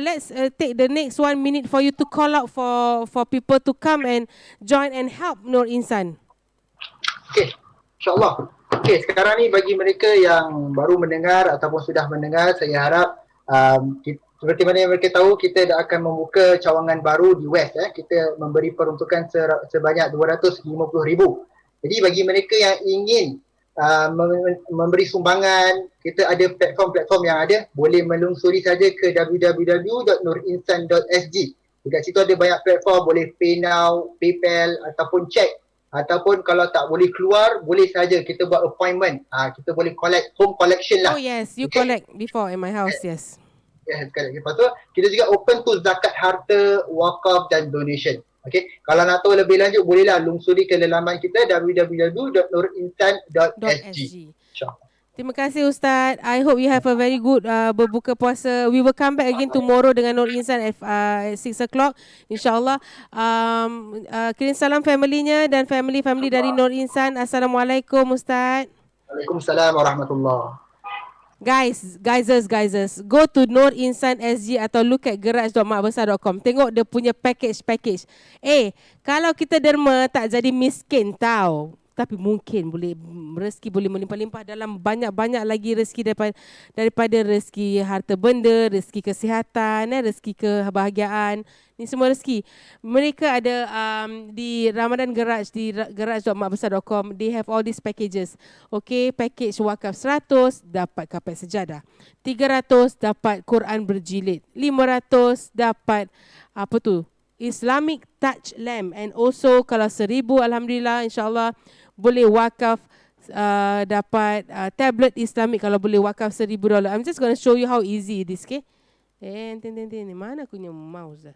let's take the next 1 minute for you to call out for people to come and join and help Nur Insan. Okay, insyaAllah. Okay, sekarang ni bagi mereka yang baru mendengar ataupun sudah mendengar, saya harap seperti mana yang mereka tahu, kita dah akan membuka cawangan baru di West. Kita memberi peruntukan sebanyak 250,000. Jadi bagi mereka yang ingin memberi sumbangan, kita ada platform-platform yang ada, boleh melungsuri saja ke www.nurinsan.sg. Dekat situ ada banyak platform, boleh pay now, PayPal ataupun check. Ataupun kalau tak boleh keluar, boleh saja kita buat appointment. Kita boleh collect, home collection lah. Oh yes, you collect before in my house, yes. Yes, correct. Lepas tu kita juga open to zakat harta, wakaf dan donation. Okay, kalau nak tahu lebih lanjut, bolehlah lungsuri ke laman kita www.nurinsan.sg. Terima kasih Ustaz. I hope you have a very good berbuka puasa. We will come back again tomorrow dengan Nur Insan at 6 o'clock. InsyaAllah. Kirim salam family-nya dan family-family dari Nur Insan. Assalamualaikum Ustaz. Waalaikumsalam warahmatullahi. Guys, go to Nur Insan SG atau look at garage.makbesar.com. Tengok dia punya package. Kalau kita derma tak jadi miskin tau. Tapi mungkin rezeki boleh melimpah-limpah dalam banyak-banyak lagi rezeki daripada rezeki harta benda, rezeki kesihatan, rezeki kebahagiaan. Ni semua rezeki. Mereka ada di Ramadan Garage, di garage.makbesar.com. They have all these packages. Okay, package wakaf 100 dapat kapet sejadah. 300 dapat Quran berjilid. 500 dapat Islamic touch lamp. And also kalau 1,000 alhamdulillah insyaAllah boleh wakaf dapat tablet Islamic kalau boleh wakaf $1,000. I'm just going to show you how easy it is, okay? Ni mana aku punya mouse dah?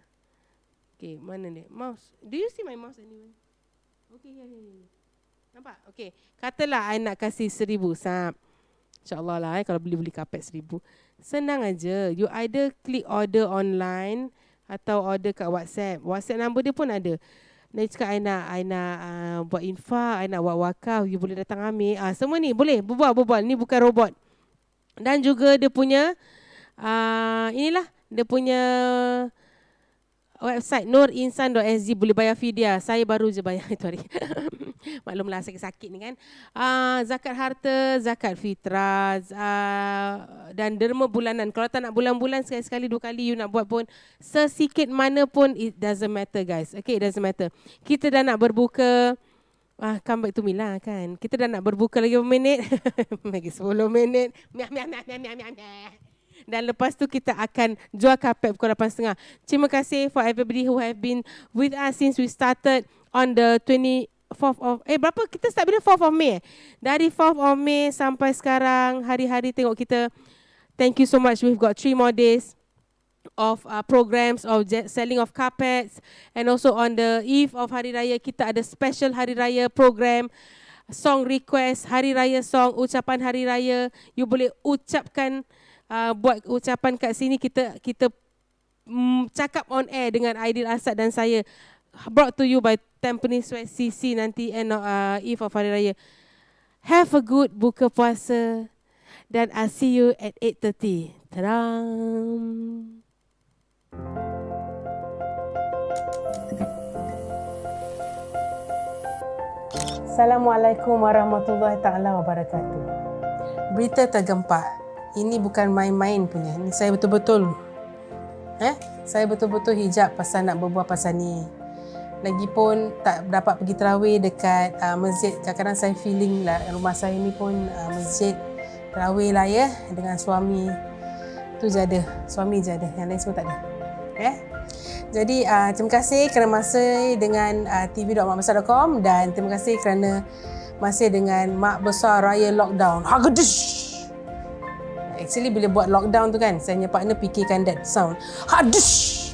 Okay, mana ni? Mouse. Do you see my mouse anyway? Okay, here. Nampak? Okay. Katalah I nak kasih 1,000 sap. InsyaAllah lah kalau beli kapet 1,000. Senang aja. You either click order online atau order kat WhatsApp. WhatsApp number dia pun ada. Dia cakap I nak buat infak, I nak buat wakaf, you boleh datang ambil. Semua ni boleh berbual. Ni bukan robot. Dan juga dia punya inilah dia punya website nurinsan.sg, boleh bayar fidyah. Saya baru je bayar itu hari. Maklumlah sakit-sakit ni kan. Zakat harta, zakat fitrah, dan derma bulanan. Kalau tak nak bulan-bulan, sekali-sekali 2 kali you nak buat pun, sesikit mana pun, it doesn't matter guys. Okay, it doesn't matter. Kita dah nak berbuka. Come back to me lah kan. Kita dah nak berbuka lagi berapa minit? Lagi 10 minit. Dan lepas tu kita akan jual kapet pukul 8.30. Terima kasih for everybody who have been with us since we started on the 24th of berapa kita start bila 4th of May. Dari 4th of May sampai sekarang, hari-hari tengok kita. Thank you so much. We've got 3 more days of programs of selling of carpets, and also on the eve of Hari Raya kita ada special Hari Raya program, song request, Hari Raya song, ucapan Hari Raya. You boleh ucapkan buat ucapan kat sini, kita cakap on air dengan Aidil Asad dan saya, brought to you by Tampines West CC nanti eve of Hari Raya. Have a good buka puasa dan I'll see you at 8:30. Ta-dam. Assalamualaikum warahmatullahi taala wabarakatuh. Berita tergempar. Ini bukan main-main punya. Ini saya betul-betul. Saya betul-betul hijab pasal nak berbual pasal ni. Lagipun tak dapat pergi tarawih dekat masjid. Kadang-kadang saya feeling lah rumah saya ni pun masjid tarawih lah ya, dengan suami. Tu je ada. Suami je ada. Yang lain semua tak ada. Jadi terima kasih kerana masih dengan tv.makbesar.com dan terima kasih kerana masih dengan Makbesar Raya Lockdown. Hagedush! Actually bila buat lockdown tu kan, saya punya partner fikirkan that sound. Hadush!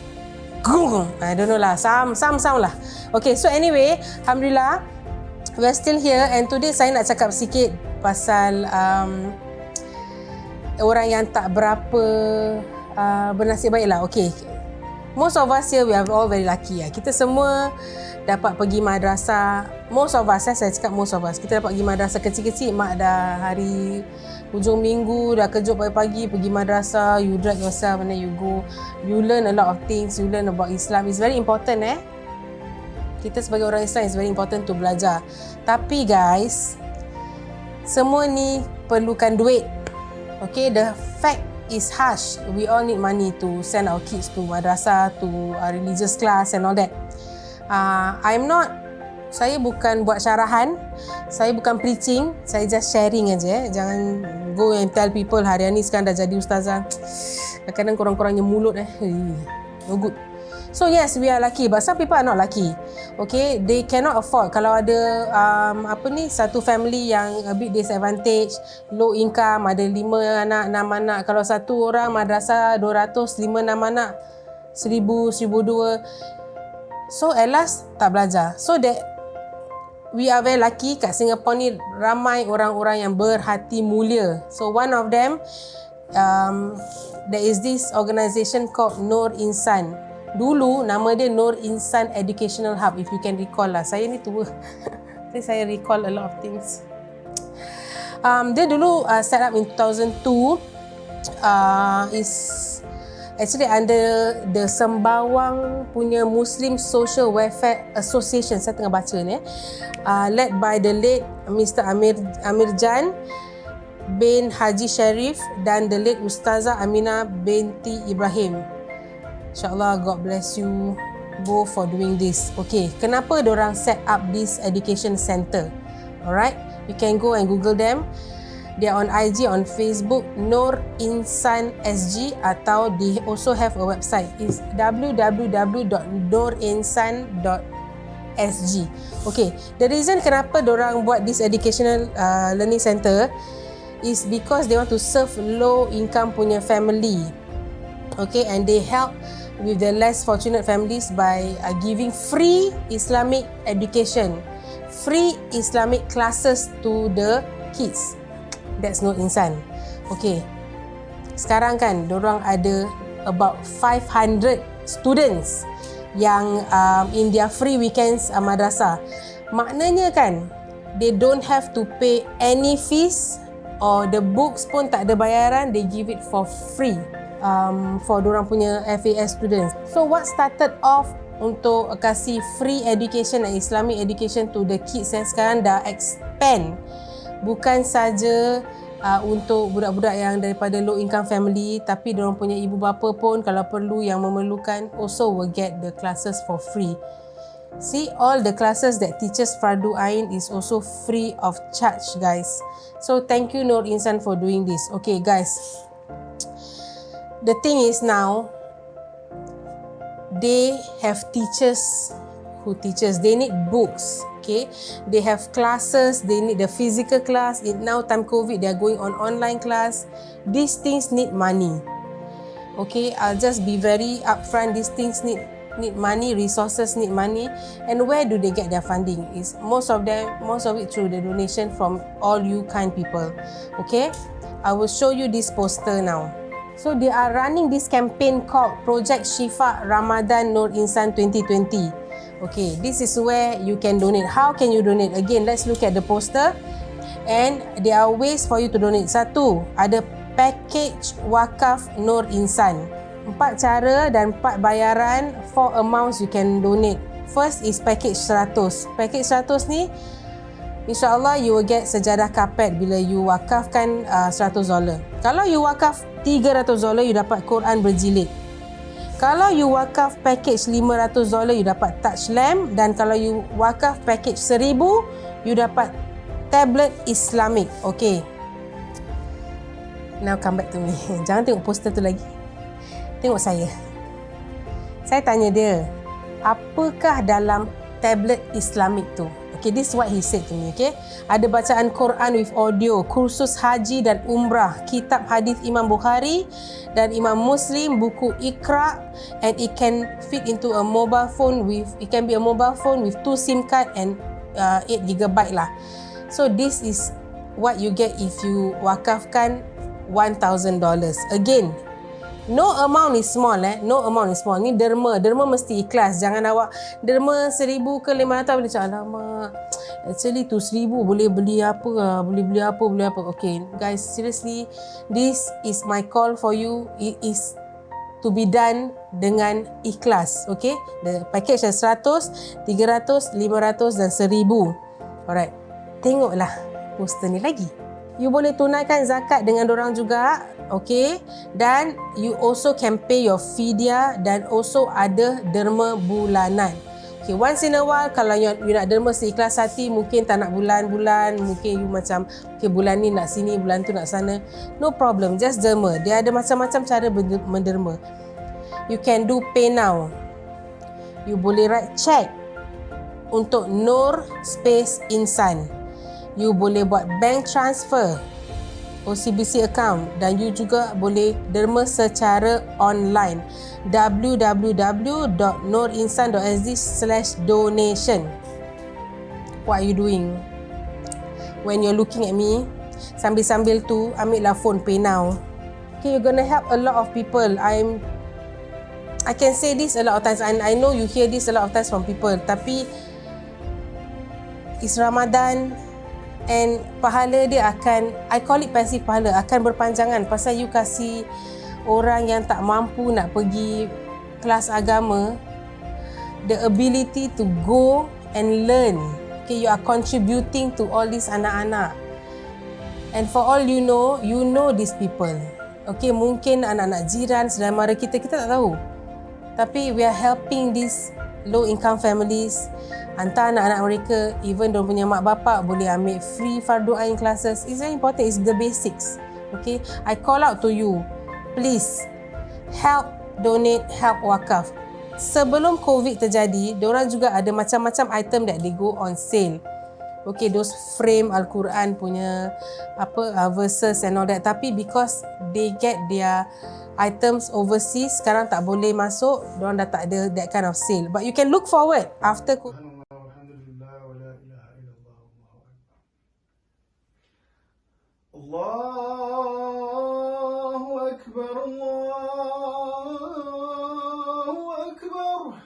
Gung! I don't know lah. Some sound lah. Okay, so anyway, alhamdulillah, we're still here and today saya nak cakap sikit pasal orang yang tak berapa bernasib baik lah. Okay. Most of us here, we are all very lucky lah. Kita semua dapat pergi madrasah. Most of us, saya cakap most of us. Kita dapat pergi madrasah kecil-kecil. Mak dah hari hujung minggu, dah kejut pagi-pagi pergi madrasah. You drag yourself and then you go. You learn a lot of things. You learn about Islam. It's very important Kita sebagai orang Islam, it's very important to belajar. Tapi guys, semua ni perlukan duit. Okay, the fact is harsh. We all need money to send our kids to madrasah, to religious class and all that. Saya bukan buat syarahan, saya bukan preaching, saya just sharing aja. Jangan go and tell people hari ni sekarang dah jadi ustazah. Kadang-kadang korang-korangnya mulut no good. So yes, we are lucky, but some people are not lucky. Okay, they cannot afford. Kalau ada satu family yang a bit disadvantage, low income, ada 5 anak, 6 anak. Kalau satu orang madrasah 200, 5, 6 anak, 1,000, 1,200. So at last tak belajar. So that we are very lucky kat Singapore ni ramai orang-orang yang berhati mulia. So one of them, there is this organisation called Nur Insan. Dulu nama dia Nur Insan Educational Hub, if you can recall lah. Saya ni tua. Jadi saya recall a lot of things. Dia dulu set up in 2002. Is actually under the Sembawang punya Muslim Social Welfare Association. Saya tengah baca ni. Led by the late Mr. Amir Jan bin Haji Sharif dan the late Ustazah Aminah binti Ibrahim. InsyaAllah, God bless you both for doing this. Okay, kenapa diorang set up this education center? Alright, you can go and Google them. They are on IG, on Facebook, Nur Insan SG, atau they also have a website. It's www.nurinsan.sg. Okay, the reason kenapa diorang buat this educational learning center is because they want to serve low income punya family. Okay, and they help with the less fortunate families by giving free Islamic education, free Islamic classes to the kids. That's Nur Insan. Okay, sekarang kan diorang ada about 500 students yang in their free weekends madrasah. Maknanya kan, they don't have to pay any fees, or the books pun tak ada bayaran, they give it for free for diorang punya FAS students. So what started off untuk kasih free education and Islamic education to the kids yang sekarang dah expand. Bukan saja untuk budak-budak yang daripada low income family, tapi diorang punya ibu bapa pun kalau perlu yang memerlukan also will get the classes for free. See, all the classes that teaches Fardu Ain is also free of charge, guys. So thank you Nur Insan for doing this. Okay guys, the thing is now they have teachers who teaches. They need books. Okay, they have classes, they need the physical class. Now time COVID, they are going on online class. These things need money. Okay, I'll just be very upfront. These things need money, resources need money. And where do they get their funding? Is most of it through the donation from all you kind people. Okay, I will show you this poster now. So they are running this campaign called Project Shifa Ramadan Nur Insan 2020. Okay, this is where you can donate. How can you donate? Again, let's look at the poster. And there are ways for you to donate. Satu, ada package wakaf Nur Insan. 4 cara dan 4 bayaran, 4 amounts you can donate. First is package 100. Package 100 ni, InsyaAllah you will get sejadah kapet bila you wakafkan $100. Kalau you wakaf $300, you dapat Quran berjilid. Kalau you wakaf package $500, you dapat touch lamp. Dan kalau you wakaf package 1000, you dapat tablet Islamic. Okay, now come back to me. Jangan tengok poster tu lagi, tengok saya. Saya tanya dia, apakah dalam tablet Islamic tu? Okay, this is what he said to me. Okay, ada bacaan Quran with audio, kursus haji dan umrah, kitab hadis Imam Bukhari dan Imam Muslim, buku Iqra, and it can fit into a mobile phone with, it can be a mobile phone with 2 SIM card and 8GB lah. So this is what you get if you wakafkan $1,000. Again, no amount is small. No amount is small. Ni derma. Derma mesti ikhlas. Jangan awak derma 1,000 ke 500 boleh cakap, alamak, actually tu 1,000 boleh beli apa, boleh beli apa. Okay guys, seriously, this is my call for you. It is to be done dengan ikhlas. Okay, the package 100, 300, 500 dan 1,000. Alright, tengoklah poster ni lagi. You boleh tunaikan zakat dengan dorang juga. Okay, dan you also can pay your fidyah dan also ada derma bulanan. Okay, once in a while kalau you nak derma seikhlas hati, mungkin tak nak bulan-bulan, mungkin you macam okay, bulan ni nak sini, bulan tu nak sana, no problem, just derma. Dia ada macam-macam cara menderma. You can do pay now. You boleh write check untuk Nur space Insan. You boleh buat bank transfer, OCBC account, dan you juga boleh derma secara online, www.nurinsan.sg/donation. what are you doing? When you're looking at me, sambil-sambil tu ambil lah phone pay now. Okay, you're gonna help a lot of people. I can say this a lot of times and I know you hear this a lot of times from people, tapi it's Ramadan and pahala dia akan, I call it passive pahala, akan berpanjangan pasal you kasih orang yang tak mampu nak pergi kelas agama the ability to go and learn. Okay, you are contributing to all these anak-anak. And for all you know these people. Okay, mungkin anak-anak jiran, saudara mara kita tak tahu. Tapi we are helping these low income families, hantar anak-anak mereka, even diorang punya mak bapak boleh ambil free fardu ain classes. It's very important, it's the basics. Okay, I call out to you, please help donate, help wakaf. Sebelum COVID terjadi, diorang juga ada macam-macam item that they go on sale. Okay, those frame Al-Quran punya verses and all that. Tapi because they get their items overseas, sekarang tak boleh masuk, diorang dah tak ada that kind of sale. But you can look forward after Allahu Akbar, Allahu Akbar,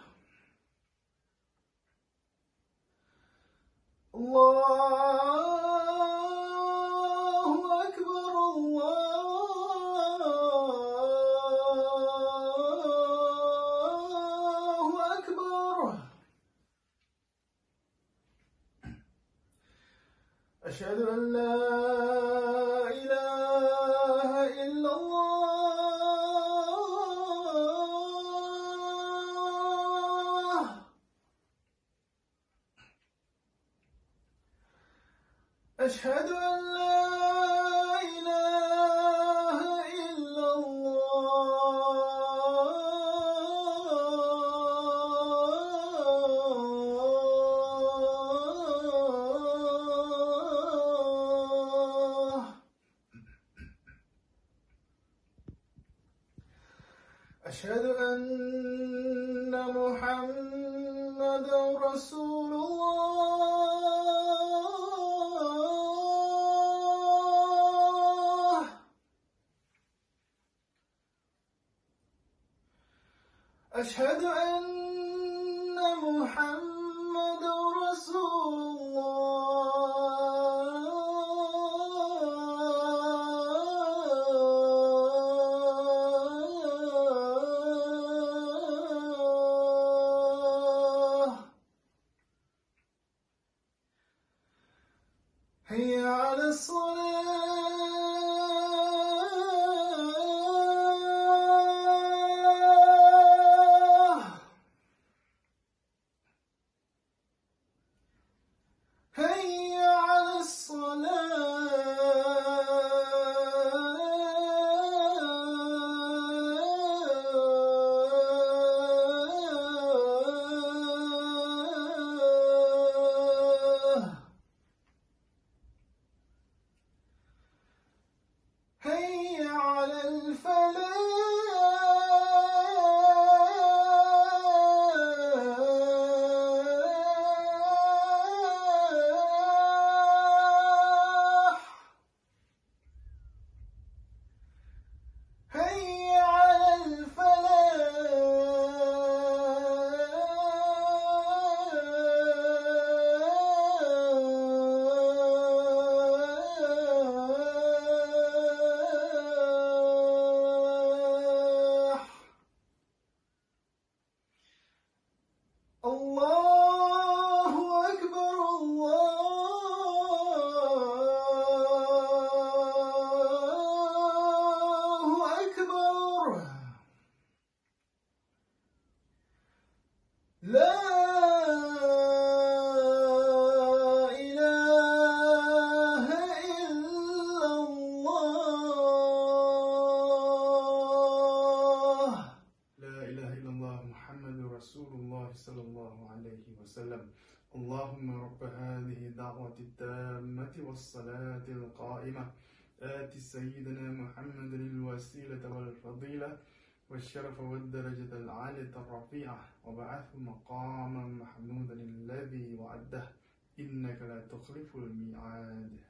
Allahu Akbar, Allahu Akbar. Ashhadu an la ilaha illallah. Ashhadu an la ilaha illallah. Ashhadu anna Muhammadan Rasulullah. Ashhadu anna Muhammadan Rasulullah. Hayya 'ala as-salah. Hayya 'ala as-salah. Hayya 'ala al-falah. Hayya 'ala al-falah. Allahu Akbar, Allahu Akbar. La ilaha illallah. La ilaha illallah Muhammadur Rasulullah sallallahu alaihi wasallam. Allahumma rabb hadhihi da'wati at-tammati was-salati al-qa'imah. آتِ سيدنا محمد الوسيلة والفضيلة والشرف والدرجة العالية الرفيعة وبعثه مقاما محمودا الذي وعده إنك لا تخلف الميعاد